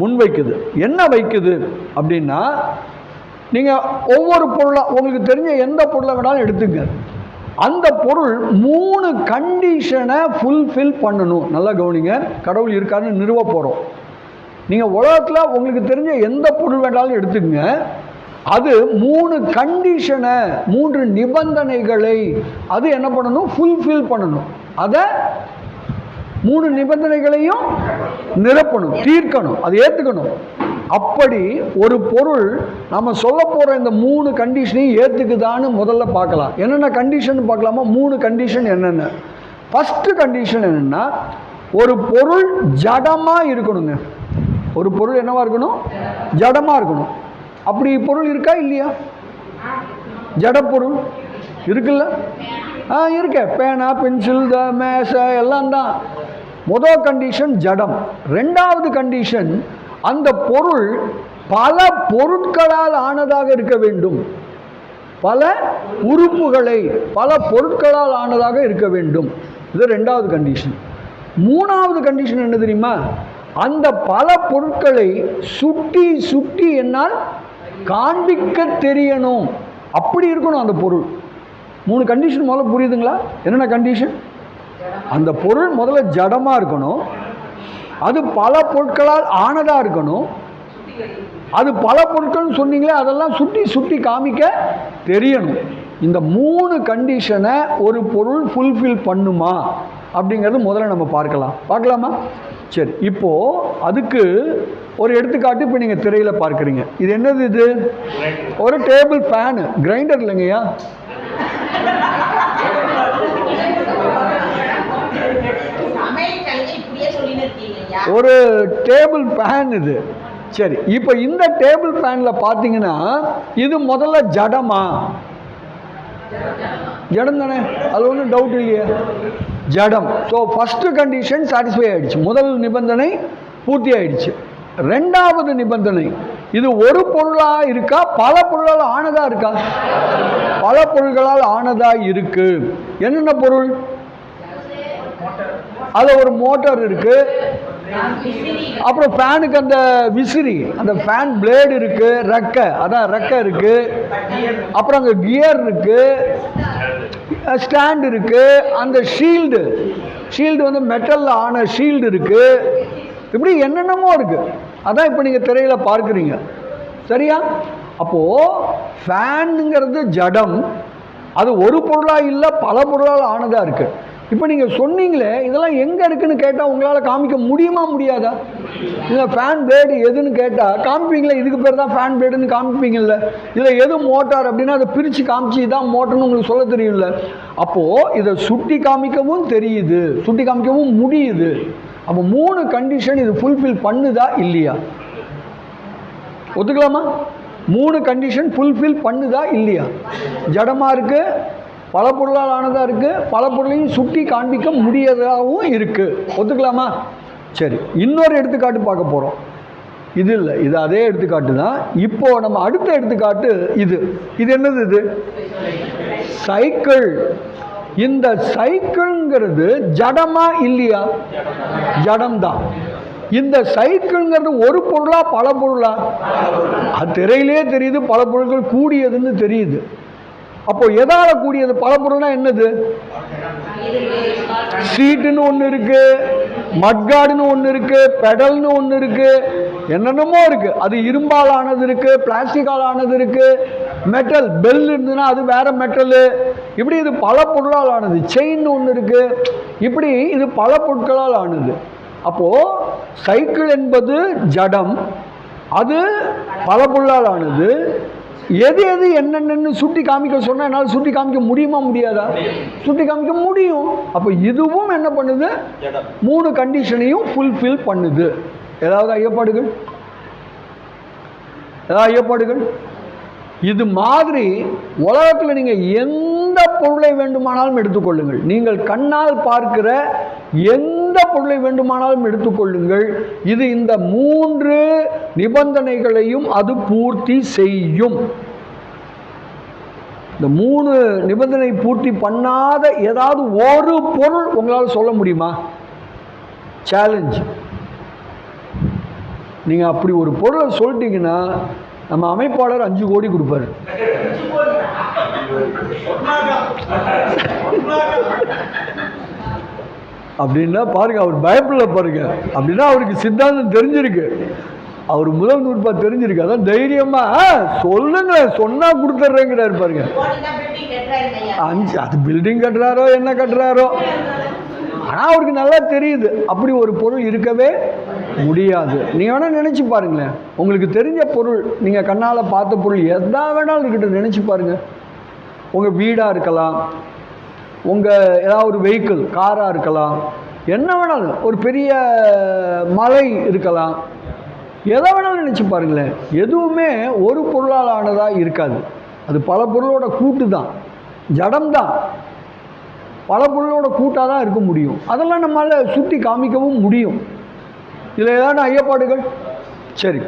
முன்வைக்குது. என்ன வைக்குது அப்படின்னா, நீங்கள் ஒவ்வொரு பொருளாக உங்களுக்கு தெரிஞ்ச எந்த பொருளை வேணாலும் எடுத்துங்க. அந்த பொருள் 3 கண்டிஷனை ஃபுல்ஃபில் பண்ணணும். நல்லா கவனிங்க. கடவுள் இருக்காருன்னு நிறுவ போகிறோம். நீங்கள் உலகத்தில் உங்களுக்கு தெரிஞ்ச எந்த பொருள் வேணாலும் எடுத்துக்கங்க. அது 3 கண்டிஷனை, 3 நிபந்தனைகளை அது என்ன பண்ணணும்? ஃபுல்ஃபில் பண்ணணும். அதை 3 நிபந்தனைகளையும் நிரப்பணும், தீர்க்கணும், அதை ஏற்றுக்கணும். அப்படி ஒரு பொருள் நம்ம சொல்ல போகிற இந்த 3 கண்டிஷனையும் ஏற்றுக்குதான்னு முதல்ல பார்க்கலாம். என்னென்ன கண்டிஷன் பார்க்கலாமா? 3 கண்டிஷன் என்னென்ன? ஃபஸ்ட்டு கண்டிஷன் என்னென்னா, ஒரு பொருள் ஜடமாக இருக்கணுங்க. ஒரு பொருள் என்னவா இருக்கணும்? ஜடமாக இருக்கணும். அப்படி பொருள் இருக்கா இல்லையா? ஜடப்பொருள் இருக்குல்ல? இருக்க. பேனா, பென்சில், மேசை எல்லாம் தான். முதல் கண்டிஷன் ஜடம். 2வது கண்டிஷன், அந்த பொருள் பல பொருட்களால் ஆனதாக இருக்க வேண்டும். பல உறுப்புகளை, பல பொருட்களால் ஆனதாக இருக்க வேண்டும். இது 2வது கண்டிஷன். 3வது கண்டிஷன் என்ன தெரியுமா? அந்த பல பொருட்களை சுட்டி சுட்டி என்னால் காண்பிக்க தெரியணும். அப்படி இருக்கணும் அந்த பொருள். 3 கண்டிஷன் முதல்ல புரியுதுங்களா? என்னென்ன கண்டிஷன்? அந்த பொருள் முதல்ல ஜடமாக இருக்கணும், அது பல பொருட்களால் ஆனதாக இருக்கணும், அது பல பொருட்கள்னு சொன்னீங்களே அதெல்லாம் சுட்டி சுட்டி காமிக்க தெரியணும். இந்த 3 கண்டிஷனை ஒரு பொருள் ஃபுல்ஃபில் பண்ணுமா அப்படிங்கிறது முதல்ல நம்ம பார்க்கலாமா? சரி, இப்போது அதுக்கு ஒரு எடுத்துக்காட்டு இப்போ நீங்கள் திரையில் பார்க்குறீங்க. இது என்னது? இது ஒரு டேபிள் ஃபேனு. கிரைண்டர் இல்லைங்கய்யா. ஒரு டேபிள் ஃபேன் இது. சரி, இப்போ இந்த டேபிள் ஃபேனில் பார்த்தீங்கன்னா இது முதல்ல ஜடமா? ஜடம் தானே, அது ஒன்றும் டவுட் இல்லையே, ஜடம். ஸோ ஃபஸ்ட்டு கண்டிஷன் சாட்டிஸ்ஃபை ஆகிடுச்சு, முதல் நிபந்தனை பூர்த்தி ஆயிடுச்சு. ரெண்டாவது நிபந்தனை, இது ஒரு பொருளாக இருக்கா பல பொருளால் ஆனதா இருக்கா? பல பொருள்களால் ஆனதா இருக்கு. என்னென்ன பொருள்? அதில் ஒரு மோட்டார் இருக்கு, அப்புறம் ஃபேனுக்கு அந்த விசிறி, அந்த ஃபேன் பிளேடு இருக்கு, ரெக்கை, அதான் ரெக்கை இருக்கு, அப்புறம் அங்கே கியர் இருக்கு, ஸ்டாண்ட் இருக்கு, அந்த ஷீல்டு வந்து மெட்டலில் ஆன ஷீல்டு இருக்கு, இப்படி என்னென்னமோ இருக்கு. அதான் இப்போ நீங்கள் திரையில் பார்க்குறீங்க, சரியா? அப்போது ஃபேனுங்கிறது ஜடம், அது ஒரு பொருளாக இல்லை பல பொருளால் ஆனதாக இருக்குது. இப்போ நீங்கள் சொன்னீங்களே, இதெல்லாம் எங்கே இருக்குன்னு கேட்டால் உங்களால் காமிக்க முடியுமா முடியாதா? இல்லை ஃபேன் பிளேடு எதுன்னு கேட்டால் காமிப்பீங்களே, இதுக்கு பேர் தான் ஃபேன் பிளேடுன்னு காமிப்பீங்கள்ல. இதில் எது மோட்டார் அப்படின்னா அதை பிரித்து காமிச்சு இதான் மோட்டர்னு உங்களுக்கு சொல்ல தெரியும்ல. அப்போது இதை சுட்டி காமிக்கவும் தெரியுது, சுட்டி காமிக்கவும் முடியுது. அப்போ 3 கண்டிஷன் இது ஃபுல்ஃபில் பண்ணுதா இல்லையா? ஒத்துக்கலாமா? 3 கண்டிஷன் ஃபுல்ஃபில் பண்ணுதா இல்லையா? ஜடமாக இருக்குது, பல பொருளால் ஆனதாக இருக்குது, பல பொருளையும் சுட்டி காண்பிக்க முடியதாகவும் இருக்குது. ஒத்துக்கலாமா? சரி, இன்னொரு எடுத்துக்காட்டு பார்க்க போகிறோம். இது இல்லை, இது அதே எடுத்துக்காட்டு தான். இப்போது நம்ம அடுத்த எடுத்துக்காட்டு இது என்னது? இது சைக்கிள். இந்த சைக்கிள்ங்கிறது ஜடமா இல்லையா? ஜடம் தான். இந்த சைக்கிள்ங்கிறது ஒரு பொருளா பல பொருளா? அது திரையிலே தெரியுது, பல பொருட்கள் கூடியதுன்னு தெரியுது. அப்போ எதால கூடியது? பல பொருள்னா என்னது? சீட்டுன்னு ஒன்று இருக்கு, மட்காடுன்னு ஒன்று இருக்கு, பெடல்னு ஒன்று இருக்கு, என்னென்னமோ இருக்கு. அது இரும்பால் ஆனது இருக்கு, பிளாஸ்டிக்கால் ஆனது இருக்கு, மெட்டல் பெல் இருந்ததுன்னா அது வேற மெட்டலு. இப்படி இது பல பொருளால் ஆனது. செயின் ஒன்று இருக்கு, இப்படி இது பல பொருட்களால் ஆனது. அப்போ சைக்கிள் என்பது ஜடம், அது பல பொருளால் ஆனது. எது எது என்னென்னு சுட்டி காமிக்க சொன்னால் என்னால் சுட்டி காமிக்க முடியுமா முடியாதா? சுட்டி காமிக்க முடியும். அப்போ இதுவும் என்ன பண்ணுது? 3 கண்டிஷனையும் ஃபுல்ஃபில் பண்ணுது. ஏதாவது ஐயப்பாடுகள்? இது மாதிரி உலகத்தில் நீங்கள் எந்த பொருளை வேண்டுமானாலும் எடுத்துக்கொள்ளுங்கள், நீங்கள் கண்ணால் பார்க்கிற எந்த பொருளை வேண்டுமானாலும் எடுத்துக்கொள்ளுங்கள், இது இந்த 3 நிபந்தனைகளையும் அது பூர்த்தி செய்யும். இந்த 3 நிபந்தனை பூர்த்தி பண்ணாத ஏதாவது ஒரு பொருள் உங்களால் சொல்ல முடியுமா? சேலஞ்ச். நீங்கள் அப்படி ஒரு பொருளை சொல்லிட்டீங்கன்னா நம்ம அமைப்பாளர் 5 கோடி கொடுப்பாரு. அப்படின்னா பாருங்க, அவர் பயப்படல பாருங்க. அப்படின்னா அவருக்கு சித்தாந்தம் தெரிஞ்சிருக்கு, அவர் முதல் நூற்பா தெரிஞ்சிருக்கு. அதான் தைரியமா சொல்லுங்க, சொன்னா கொடுத்துட்றேங்கிறாரு பாருங்க. அது பில்டிங் கட்டுறாரோ என்ன கட்டுறாரோ, ஆனால் அவருக்கு நல்லா தெரியுது அப்படி ஒரு பொருள் இருக்கவே முடியாது. நீங்கள் வேணால் நினச்சி பாருங்களேன், உங்களுக்கு தெரிஞ்ச பொருள், நீங்கள் கண்ணால் பார்த்த பொருள் எதா வேணாலும் இருக்கட்டும், நினச்சி பாருங்கள். உங்கள் வீடாக இருக்கலாம், உங்கள் ஏதாவது ஒரு வெஹிக்கிள் காராக இருக்கலாம், என்ன வேணாலும், ஒரு பெரிய மலை இருக்கலாம், எதை வேணாலும் நினச்சி பாருங்களேன். எதுவுமே ஒரு பொருளால் ஆனதாக இருக்காது, அது பல பொருளோட கூட்டு தான், ஜடம் தான், பல பொருளோட கூட்டாக தான் இருக்க முடியும். அதெல்லாம் நம்மளால் சுட்டி காமிக்கவும் முடியும். இதில் ஏதாவது ஐயப்பாடுகள்? சரி,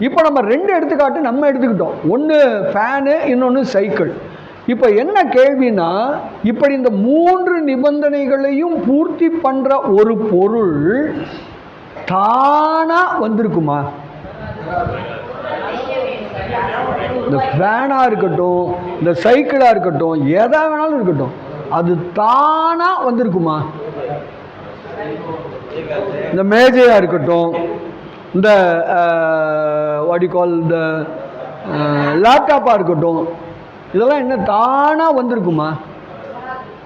இப்போ நம்ம 2 எடுத்துக்காட்டு நம்ம எடுத்துக்கிட்டோம். ஒன்று ஃபேனு, இன்னொன்று சைக்கிள். இப்போ என்ன கேள்வினா, இப்படி இந்த 3 நிபந்தனைகளையும் பூர்த்தி பண்ணுற ஒரு பொருள் தானாக வந்திருக்குமா? இந்த ஃபேனாக இருக்கட்டும், இந்த சைக்கிளாக இருக்கட்டும், எதா வேணாலும் இருக்கட்டும், அது தானாக வந்திருக்குமா? இந்த மேஜையாக இருக்கட்டும், இந்த வாடிகால் இந்த லேப்டாப்பாக இருக்கட்டும், இதெல்லாம் என்ன தானாக வந்திருக்குமா?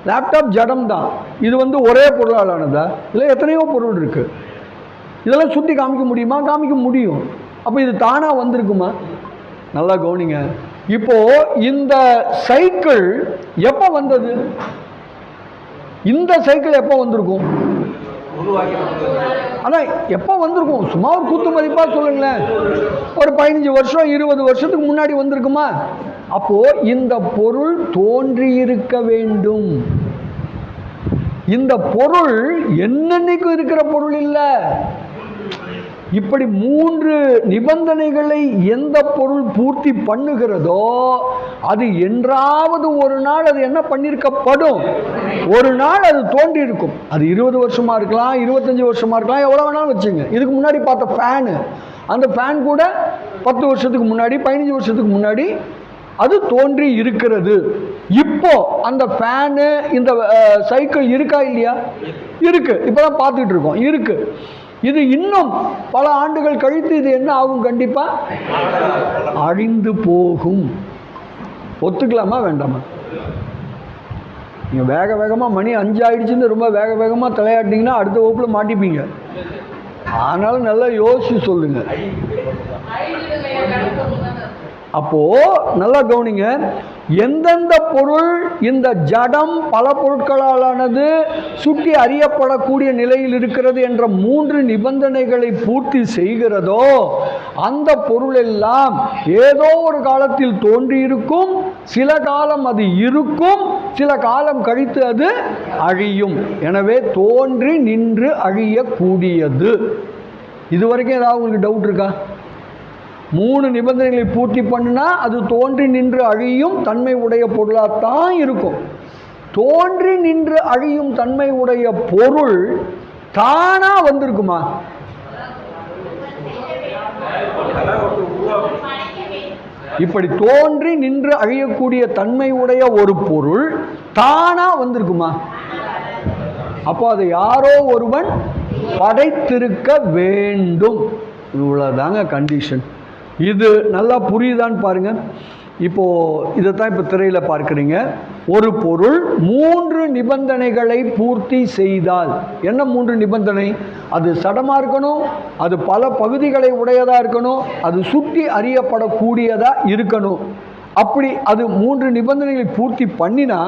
லேப்டாப் ஜடம் தான், இது வந்து ஒரே பொருளால் ஆனதா? இதில் எத்தனையோ பொருள் இருக்குது, இதெல்லாம் சுட்டி காமிக்க முடியுமா? காமிக்க முடியும். அப்போ இது தானாக வந்திருக்குமா? நல்லா கவனிங்க. இப்போது இந்த சைக்கிள் எப்போ வந்தது? இந்த சைக்கிள் எப்போ வந்திருக்கும்? அதான் எப்போ வந்திருக்கும்? சும்மா ஒரு குத்து மதிப்பாக சொல்லுங்களேன். ஒரு 15 வருஷம் 20 வருஷத்துக்கு முன்னாடி வந்திருக்குமா? அப்போ இந்த பொருள் தோன்றியிருக்க வேண்டும். இந்த பொருள் என்னன்னைக்கும் இருக்கிற பொருள் இல்லை. இப்படி 3 நிபந்தனைகளை எந்த பொருள் பூர்த்தி பண்ணுகிறதோ அது என்றாவது ஒரு நாள் அது என்ன பண்ணியிருக்கப்படும், ஒரு நாள் அது தோன்றி இருக்கும். அது 20 வருஷமா இருக்கலாம், 25 வருஷமா இருக்கலாம், எவ்வளோ வேணாலும் வச்சுங்க. இதுக்கு முன்னாடி பார்த்த ஃபேனு, அந்த ஃபேன் கூட 10 வருஷத்துக்கு முன்னாடி 15 வருஷத்துக்கு முன்னாடி அது தோன்றி இருக்கிறது. இப்போ அந்த ஃபேனு இந்த சைக்கிள் இருக்கா இல்லையா? இருக்கு. இப்போதான் பார்த்துட்டு இருக்கோம், இருக்கு. இது இன்னும் பல ஆண்டுகள் கழித்து இது என்ன ஆகும்? கண்டிப்பா அழிந்து போகும். ஒத்துக்கலாமா வேண்டாமா? நீங்க வேக வேகமா மணி 5 ஆயிடுச்சுன்னு ரொம்ப வேக வேகமா தலையாட்டிங்கன்னா அடுத்த வகுப்புல மாட்டிப்பீங்க. ஆனாலும் நல்லா யோசிச்சு சொல்லுங்க. அப்போ நல்லா கவனிங்க, எந்தெந்த பொருள் இந்த ஜடம் பல பொருட்களாலானது சுட்டி அறியப்படக்கூடிய நிலையில் இருக்கிறது என்ற 3 நிபந்தனைகளை பூர்த்தி செய்கிறதோ அந்த பொருள் எல்லாம் ஏதோ ஒரு காலத்தில் தோன்றியிருக்கும், சில காலம் அது இருக்கும், சில காலம் கழித்து அது அழியும். எனவே தோன்றி நின்று அழியக்கூடியது. இதுவரைக்கும் ஏதாவது உங்களுக்கு டவுட் இருக்கா? 3 நிபந்தனைகளை பூர்த்தி பண்ணினா அது தோன்றி நின்று அழியும் தன்மை உடைய பொருளாகத்தான் இருக்கும். தோன்றி நின்று அழியும் தன்மை உடைய பொருள் தானா வந்திருக்குமா? இப்படி தோன்றி நின்று அழியக்கூடிய தன்மை உடைய ஒரு பொருள் தானா வந்திருக்குமா? அப்போ அதை யாரோ ஒருவன் படைத்திருக்க வேண்டும். இவ்வளவுதாங்க கண்டிஷன். இது நல்லா புரியுதான்னு பாருங்க. இப்போ இதைத்தான் இப்போ திரையில பார்க்குறீங்க. ஒரு பொருள் 3 நிபந்தனைகளை பூர்த்தி செய்தால், என்ன 3 நிபந்தனை? அது சடமா இருக்கணும், அது பல பகுதிகளை உடையதா இருக்கணும், அது சுட்டி அறியப்படக்கூடியதா இருக்கணும். அப்படி அது 3 நிபந்தனைகளை பூர்த்தி பண்ணினா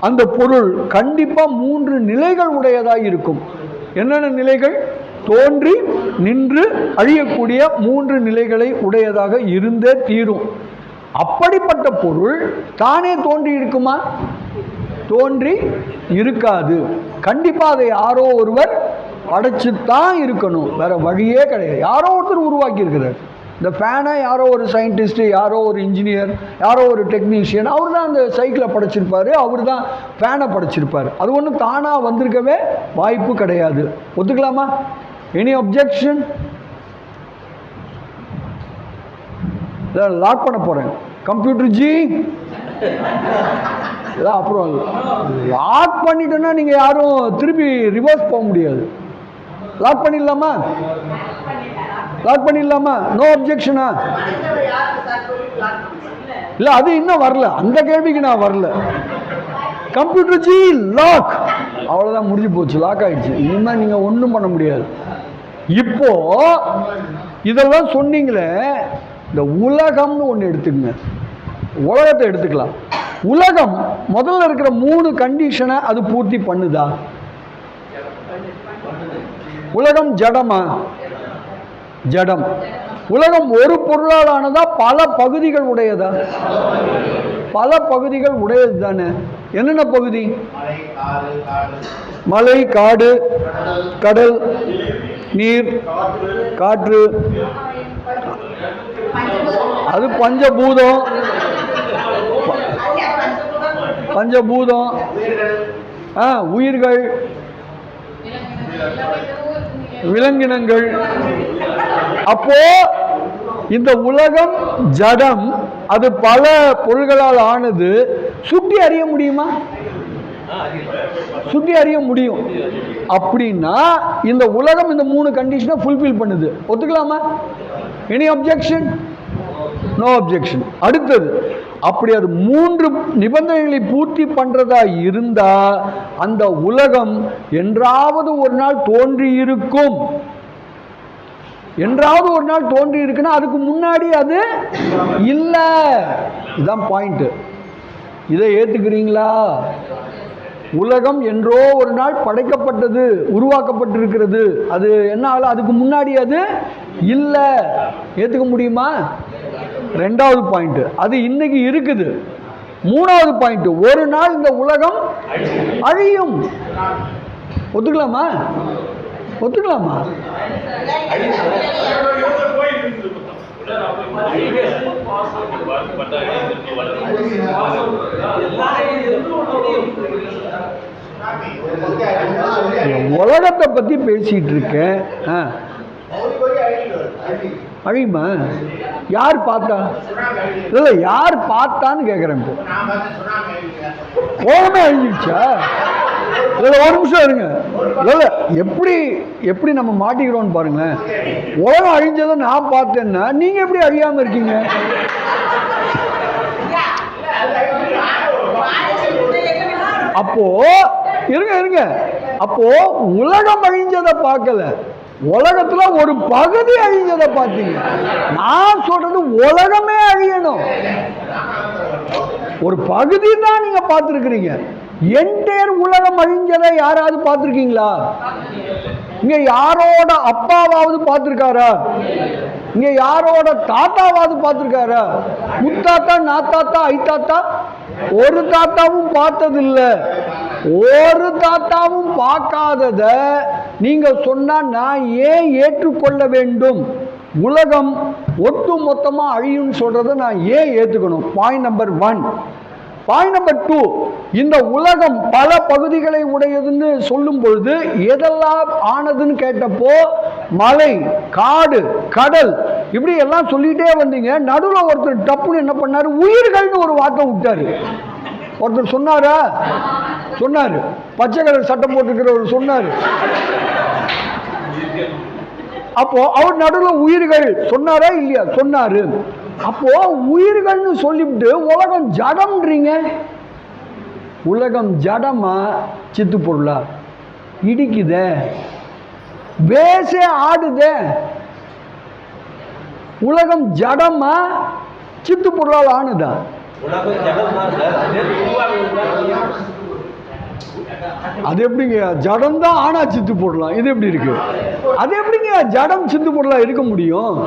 அந்த பொருள் கண்டிப்பா 3 நிலைகள் உடையதா இருக்கும். என்னென்ன நிலைகள்? தோன்றி நின்று அழியக்கூடிய 3 நிலைகளை உடையதாக இருந்தே தீரும். அப்படிப்பட்ட பொருள் தானே தோன்றி இருக்குமா? தோன்றி இருக்காது. கண்டிப்பா அதை யாரோ ஒருவர் படைச்சுத்தான் இருக்கணும், வேற வழியே கிடையாது. யாரோ ஒருத்தர் உருவாக்கி இருக்கிறார். இந்த ஃபேனை யாரோ ஒரு சயின்டிஸ்ட், யாரோ ஒரு இன்ஜினியர், யாரோ ஒரு டெக்னீஷியன், அவர் தான் அந்த சைக்கிளை படைச்சிருப்பாரு, அவர் தான் ஃபேனை படைச்சிருப்பாரு. அது ஒன்றும் தானா வந்திருக்கவே வாய்ப்பு கிடையாது. ஒத்துக்கலாமா? Any objection? லாக் பண்ண போறேன். கம்ப்யூட்டர் ஜி அப்புறம் லாக் பண்ணிட்டோன்னா நீங்க யாரும் திருப்பி ரிவர்ஸ் போக முடியாது. லாக் பண்ணிடலாமா? லாக் பண்ணிடலாமா? நோ அப்ஜெக்ஷனா? இல்ல, அது இன்னும் வரல. அந்த கேள்விக்கு நான் வரல. கம்ப்யூட்டர் ஜி லாக், அவ்வளவுதான், முடிஞ்சு போச்சு, லாக் ஆயிடுச்சு. இனிமே நீங்க ஒன்றும் பண்ண முடியாது. இப்போ இதெல்லாம் சொன்னீங்களே, இந்த உலகம்னு ஒன்று எடுத்துக்கங்க. உலகத்தை எடுத்துக்கலாம். உலகம் முதல்ல இருக்கிற 3 கண்டிஷனை அது பூர்த்தி பண்ணுதா? உலகம் ஜடமா? ஜடம். உலகம் ஒரு பொருளாலானதா, பல பகுதிகள் உடையதா? பல பகுதிகள் உடையது தானே. என்னென்ன பகுதி? மலை, காடு, கடல், நீர், காற்று, அது பஞ்சபூதம். பஞ்சபூதம், உயிர்கள், விலங்கினங்கள். அப்போ இந்த உலகம் ஜடம், அது பல பொருள்களால் ஆனது. சுட்டி அறிய முடியுமா? சுட்டி அறிய முடியும். அப்படின்னா இந்த உலகம் இந்த 3 கண்டிஷனை ஃபுல்ஃபில் பண்ணுது. ஒத்துக்கலாமா? Any objection? No objection. அடுத்தது, அப்படி அது 3 நிபந்தனைகளை பூர்த்தி பண்றதா இருந்தா அந்த உலகம் என்றாவது ஒரு நாள் தோன்றி இருக்கும். என்றாவது ஒரு நாள் தோன்றி இருக்குன்னா அதுக்கு முன்னாடி அது இல்ல. இதுதான் பாயிண்ட். இதை ஏத்துக்கிறீங்களா? உலகம் என்றோ ஒரு நாள் படைக்கப்பட்டது, உருவாக்கப்பட்டிருக்கிறது. அது என்ன ஆகல, அதுக்கு முன்னாடி அது இல்ல. ஏத்துக்க முடியுமா? ரெண்டாவது பாயிண்ட், அது இன்னைக்கு இருக்குது. மூணாவது பாயிண்ட், ஒரு நாள் இந்த உலகம் அழியும். ஒத்துக்கலாமா? ஒத்துக்கலாமா? உலகத்தை பத்தி பேசிட்டு இருக்கேன். அழியுமா? யார் பார்த்தா? இல்ல, யார் பார்த்தான்னு கேக்குறேன். உலகமே அழிஞ்சிடுச்சா? இல்ல, ஒரு நிமிஷம் இருங்க. இல்ல, எப்படி எப்படி நம்ம மாட்டிக்கிறோம்னு பாருங்க. உலகம் அழிஞ்சதை நான் பார்த்தேன்னா நீங்க எப்படி அழியாம இருக்கீங்க? அப்போ இருங்க இருங்க, அப்போ உலகம் அழிஞ்சதை பார்க்கல, உலகத்துல ஒரு பகுதி அழிஞ்சதை பார்த்தீங்க. நான் சொல்றது உலகமே அழியணும், ஒரு பகுதி தான் நீங்க பார்த்திருக்கிறீங்க. என்டையர் உலகம் அழிஞ்சதை யாராவது பார்த்திருக்கீங்களா? இங்க யாரோட அப்பாவாவது பார்த்திருக்காரா? இங்க யாரோட தாத்தாவாவது பார்த்திருக்காரா? முத்தாத்தா, நாத்தாத்தா, ஐத்தாத்தா ஒரு தாத்தாவும் பார்த்ததில்ல. ஒரு தாத்தாவும் பார்க்காதத நீங்க சொன்னா நான் ஏன் ஏற்றுக்கொள்ள வேண்டும்? உலகம் ஒட்டு மொத்தமா அழியும் சொல்றதை நான் ஏன் ஏத்துக்கணும்? Point number 1. பாயிண்ட் நம்பர் 2, இந்த உலகம் பல பகுதிகளை உடையதுன்னு சொல்லும் பொழுது எதெல்லாம் ஆனதுன்னு கேட்டப்போ மலை, காடு, கடல் இப்படி எல்லாம் சொல்லிட்டே வந்தீங்க. நடுவில் ஒருத்தர் டப்புன்னு என்ன பண்ணாரு? உயிர்கள்னு ஒரு வார்த்தை விட்டாரு. ஒருத்தர் சொன்னாரா? சொன்னாரு. பச்சை கலர் சட்டம் போட்டுக்கிறவர் சொன்னாரு. அப்போ அவர் நடுவில் உயிர்கள் சொன்னாரா இல்லையா? சொன்னாரு. அப்போ உயிர்கள்னு சொல்லிவிட்டு உலகம் ஜடம்ன்றீங்க. உலகம் ஜடமா சித்து பொருளா? இடிக்குத, வேசே ஆடுத. உலகம் ஜடமா சித்து பொருளால் ஆனுதா? அது எப்படிங்க ஜடம் தான் ஆனா சித்து போடலாம்? இது எப்படி இருக்கு? அது எப்படிங்க ஜடம் சித்து போடலாம் இருக்க முடியும்?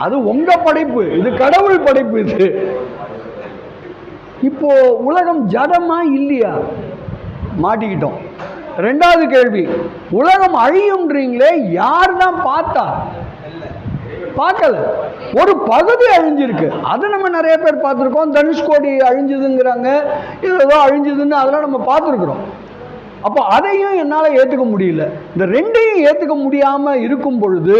அது உங்க படைப்பு, இது கடவுள் படைப்பு. இது இப்போ உலகம் ஜடமா இல்லையா? மாட்டிக்கிட்டோம். ரெண்டாவது கேள்வி, உலகம் அழியும்ன்றீங்களே, யார் தான் பார்த்தா? பார்க்கல, ஒரு பகுதி அழிஞ்சிருக்கு. அது நம்ம நிறைய பேர் பார்த்துருக்கோம். தனுஷ்கோடி அழிஞ்சதுங்கிறாங்க, ஏதோ அழிஞ்சதுன்னு அதெல்லாம் நம்ம பார்த்துருக்குறோம். அப்போ அதையும் என்னால் ஏற்றுக்க முடியல. இந்த ரெண்டையும் ஏற்றுக்க முடியாமல் இருக்கும் பொழுது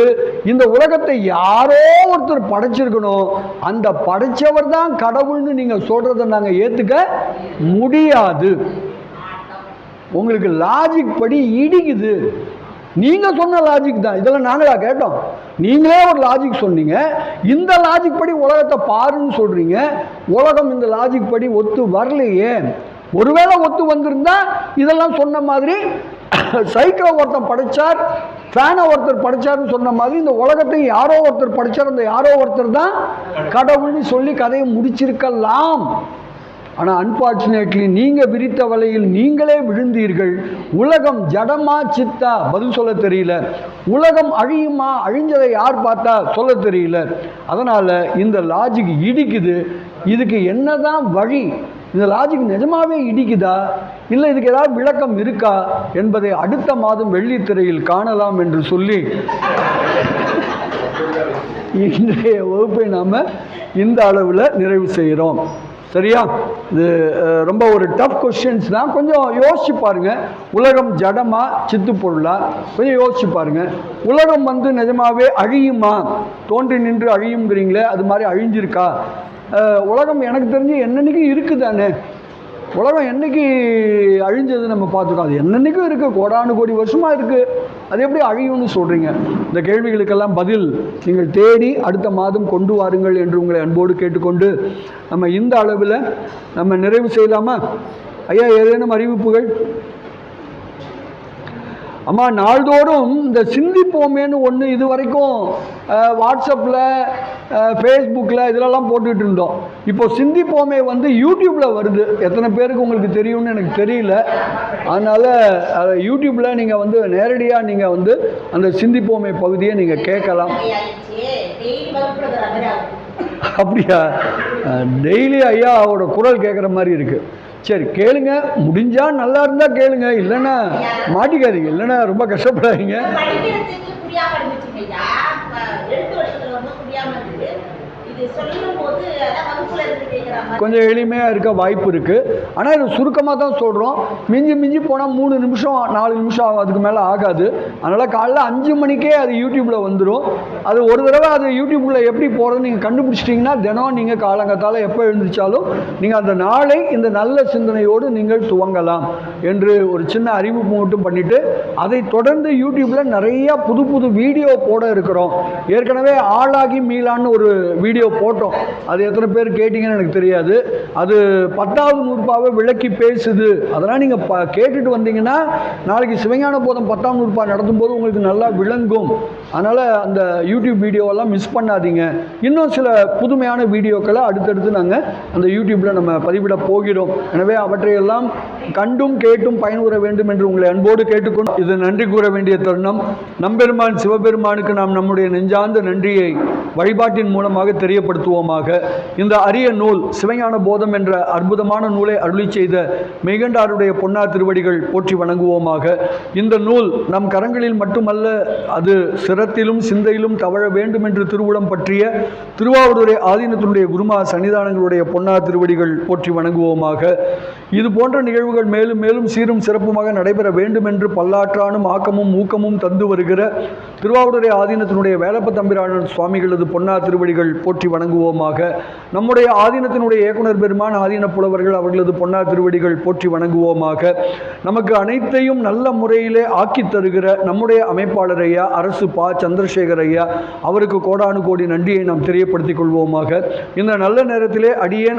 இந்த உலகத்தை யாரோ ஒருத்தர் படைச்சிருக்கணும், அந்த படைச்சவர் தான் கடவுள்னு நீங்கள் சொல்கிறத நாங்கள் ஏற்றுக்க முடியாது. உங்களுக்கு லாஜிக் படி இடிக்குது. நீங்க சொன்ன லாஜிக் தான் இதெல்லாம் நாங்களா கேட்டோம்? நீங்களே ஒரு லாஜிக் சொன்னீங்க. இந்த லாஜிக் படி உலகத்தை பாருன்னு சொல்றீங்க. உலகம் இந்த லாஜிக் படி ஒத்து வரலையே. ஒருவேளை ஒத்து வந்திருந்தா இதெல்லாம் சொன்ன மாதிரி சைக்கிளை ஒருத்தர் படைச்சார், ஃபேனை ஒருத்தர் படைச்சார்னு சொன்ன மாதிரி இந்த உலகத்தையும் யாரோ ஒருத்தர் படைச்சார், அந்த யாரோ ஒருத்தர் தான் கடவுள்னு சொல்லி கதையை முடிச்சிருக்கலாம். ஆனால் அன்பார்ச்சுனேட்லி நீங்கள் விரித்த வலையில் நீங்களே விழுந்தீர்கள். உலகம் ஜடமா சித்தா பதில் சொல்ல தெரியல. உலகம் அழியுமா, அழிஞ்சதை யார் பார்த்தா சொல்ல தெரியல. அதனால் இந்த லாஜிக் இடிக்குது. இதுக்கு என்னதான் வழி? இந்த லாஜிக் நிஜமாவே இடிக்குதா, இல்லை இதுக்கு ஏதாவது விளக்கம் இருக்கா என்பதை அடுத்த மாதம் வெள்ளித்திரையில் காணலாம் என்று சொல்லி இன்றைய வகுப்பை நாம் இந்த அளவில் நிறைவு செய்கிறோம். சரியா? இது ரொம்ப ஒரு டஃப் கொஸ்டின்ஸ் தான். கொஞ்சம் யோசிச்சு பாருங்க. உலகம் ஜடமா சித்து பொருளா? கொஞ்சம் யோசிச்சு பாருங்க. உலகம் நிஜமாவே அழியுமா? தோன்றி நின்று அழியுங்கிறீங்களே, அது மாதிரி அழிஞ்சிருக்கா? உலகம் எனக்கு தெரிஞ்சு என்னன்னைக்கு இருக்குதானே. உலகம் என்னைக்கு அழிஞ்சது நம்ம பார்த்துக்கோம். அது என்னன்னைக்கும் இருக்குது, கோடானு கோடி வருஷமாக இருக்குது. அது எப்படி அழியும்னு சொல்கிறீங்க? இந்த கேள்விகளுக்கெல்லாம் பதில் நீங்கள் தேடி அடுத்த மாதம் கொண்டு வாருங்கள் என்று உங்களை அன்போடு கேட்டுக்கொண்டு நம்ம இந்த அளவில் நம்ம நிறைவு செய்யலாமா? ஐயா, ஏதேனும் அறிவிப்புகள்? அம்மா நாள்தோறும் இந்த சிந்திப்போமேன்னு ஒன்று இது வரைக்கும் வாட்ஸ்அப்பில் ஃபேஸ்புக்கில் இதிலெல்லாம் போட்டுக்கிட்டு இருந்தோம். இப்போ சிந்திப்போமே வந்து யூடியூப்பில் வருது. எத்தனை பேருக்கு உங்களுக்கு தெரியும்னு எனக்கு தெரியல. அதனால் யூடியூப்பில் நீங்கள் வந்து நேரடியாக நீங்கள் வந்து அந்த சிந்திப்போமே பகுதியை நீங்கள் கேட்கலாம். அப்படியா? டெய்லி ஐயாவோட குரல் கேட்குற மாதிரி இருக்குது. சரி கேளுங்க, முடிஞ்சால் நல்லா இருந்தால் கேளுங்க, இல்லைன்னா மாட்டிக்காதீங்க, இல்லைன்னா ரொம்ப கஷ்டப்படாதீங்க. கொஞ்சம் எளிமையாக இருக்க வாய்ப்பு இருக்குது. ஆனால் இது சுருக்கமாக தான் சொல்கிறோம். மிஞ்சி போனால் 3 நிமிஷம் 4 நிமிஷம் ஆகும், அதுக்கு மேலே ஆகாது. அதனால் காலைல 5 மணிக்கே அது யூடியூப்பில் வந்துடும். அது ஒரு தடவை அது யூடியூப்பில் எப்படி போகிறதுன்னு நீங்கள் கண்டுபிடிச்சிட்டிங்கன்னா தினம் நீங்கள் காலங்கத்தால் எப்போ எழுந்திரிச்சாலும் நீங்கள் அந்த நாளை இந்த நல்ல சிந்தனையோடு நீங்கள் துவங்கலாம் என்று ஒரு சின்ன அறிவிப்பு மட்டும் பண்ணிவிட்டு, அதை தொடர்ந்து யூடியூப்பில் நிறையா புது வீடியோ போட இருக்கிறோம். ஏற்கனவே ஆளாகி மீளான்னு ஒரு வீடியோ போட்டோம். அது எத்தனை பேர் கேட்டிங்கன்னு எனக்கு தெரியாது. அது 10வது நூற்பாவை விளக்கி பேசுது. அதெல்லாம் நீங்கள் கேட்டுட்டு வந்தீங்கன்னா நாளைக்கு சிவஞான போதம் 10ஆம் நூற்பா நடத்தும் போது உங்களுக்கு நல்லா விளங்கும். அதனால் அந்த யூடியூப் வீடியோவெல்லாம் மிஸ் பண்ணாதீங்க. இன்னும் சில புதுமையான வீடியோக்களை அடுத்தடுத்து நாங்கள் அந்த யூடியூப்பில் நம்ம பதிவிட போகிறோம். எனவே அவற்றையெல்லாம் கண்டும் கேட்டும் பயனுற வேண்டும் என்று உங்களை அன்போடு கேட்டுக்கொண்டு இது நன்றி கூற வேண்டிய தருணம். நம்பெருமான் சிவபெருமானுக்கு நாம் நம்முடைய நெஞ்சார்ந்த நன்றியை வழிபாட்டின் மூலமாக தெரியப்படுத்துவோமாக. இந்த அரிய நூல் சிவஞான போதம் என்ற அற்புதமான நூலை அருளி செய்த மெய்கண்டாருடைய பொன்னார் திருவடிகள் போற்றி வணங்குவோமாக. இந்த நூல் நம் கரங்களில் மட்டுமல்ல, அது சிரத்திலும் சிந்தையிலும் தவழ வேண்டும் என்று திருவுளம் பற்றிய திருவாவூதுறை ஆதீனத்தினுடைய குருமா சன்னிதானங்களுடைய பொன்னார் திருவடிகள் போற்றி வணங்குவோமாக. இது போன்ற நிகழ்வுகள் மேலும் மேலும் சீரும் சிறப்புமாக நடைபெற வேண்டும் என்று பல்லாற்றானும் ஆக்கமும் ஊக்கமும் தந்து வருகிற திருவாவூதுறை ஆதீனத்தினுடைய வேலப்ப தம்பிரான சுவாமிகளது பொன்னார் திருவடிகள் போற்றி வணங்குவோமாக. நம்முடைய ஆதீனத்தினுடைய இயக்குனர் பெருமான் ஆதீன புலவர்கள் அவர்களது பொன்னார் திருவடிகள் போற்றி வணங்குவோமாக. நமக்கு அனைத்தையும் நல்ல முறையிலே ஆக்கி தருகிற நம்முடைய அமைப்பாளர் ஐயா அரசு பா சந்திரசேகர் ஐயா அவருக்கு கோடானு கோடி நன்றியை நாம் தெரியப்படுத்திக் கொள்வோமாக. இந்த நல்ல நேரத்திலே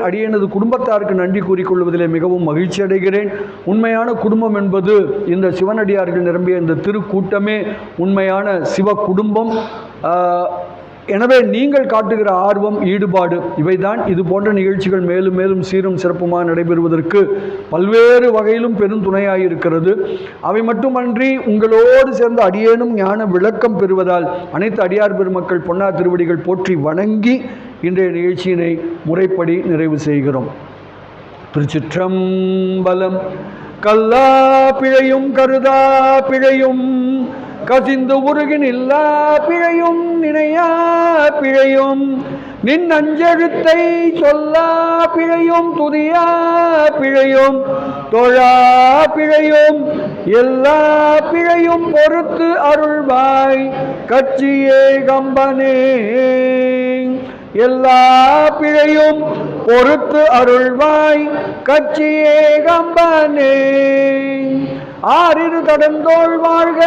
அடியேனது குடும்பத்தாருக்கு நன்றி கூறிக்கொள்வதிலே மிகவும் மகிழ்ச்சி அடைகிறேன். உண்மையான குடும்பம் என்பது இந்த சிவனடியார்கள் நிரம்பிய இந்த திருக்கூட்டமே உண்மையான சிவ குடும்பம். எனவே நீங்கள் காட்டுகிற ஆர்வம், ஈடுபாடு இவைதான் இது போன்ற நிகழ்ச்சிகள் மேலும் மேலும் சீரும் சிறப்புமாக நடைபெறுவதற்கு பல்வேறு வகையிலும் பெரும் துணையாயிருக்கிறது. அவை மட்டுமன்றி உங்களோடு சேர்ந்து அடியேனும் ஞான விளக்கம் பெறுவதால் அனைத்து அடியார் பெருமக்கள் பொன்னார் திருவடிகள் போற்றி வணங்கி இன்றைய நிகழ்ச்சியினை முறைப்படி நிறைவு செய்கிறோம். திருச்சிற்றம்பலம். கல்லா பிழையும் கருதா பிழையும் கசிந்து உருகின் இல்லா பிழையும் நினையா பிழையும் நின் அஞ்செழுத்தை சொல்லா பிழையும் துதியா பிழையும் தொழா பிழையும் எல்லா பிழையும் பொறுத்து அருள்வாய் கட்சியே கம்பனே. எல்லா பிழையும் பொறுத்து அருள்வாய் கட்சியே கம்பனே. ஆறிரு தடந்தோள் வாழ்க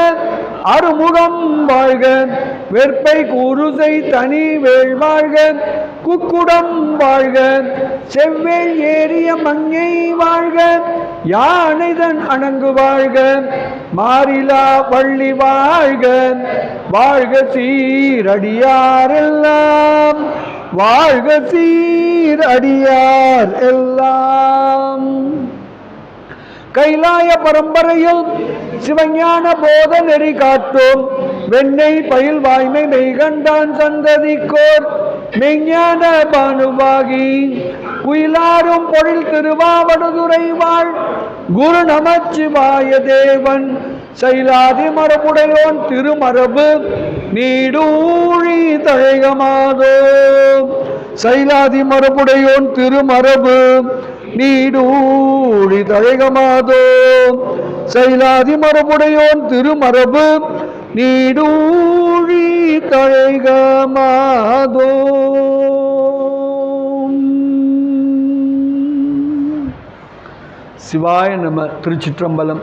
அருமுகம் வாழ்க வெற்பை கூறுசை தனி வேள் வாழ்க குக்குடம் வாழ்க செவ்வேள் ஏறிய மங்கை வாழ்க யானைதன் அணங்கு வாழ்க மாறிலா வள்ளி வாழ்க வாழ்க சீரடியார் எல்லாம் வாழ்க சீரடியார் எல்லாம். கைலாய பரம்பரையில் சிவஞான போத நெறி காட்டும் வெண்ணெய் பயில் வாய்மை மெய்கண்டான் சந்ததிக்கோர் மெய்ஞான பானுவாகி குயிலாரும் பொழில் திருவாவடுதுறை வாழ் குரு நமச்சிவாய தேவன் சைலாதி மரபுடையோன் திருமரபு நீடூழி தழைகமாதோ. சைலாதி மரபுடையோன் திருமரபு நீடூழி தழைகமாதோ. சைலாதி மரபுடையோன் திருமரபு நீடூழி தழைகமாதோ. சிவாய நம. திருச்சிற்றம்பலம்.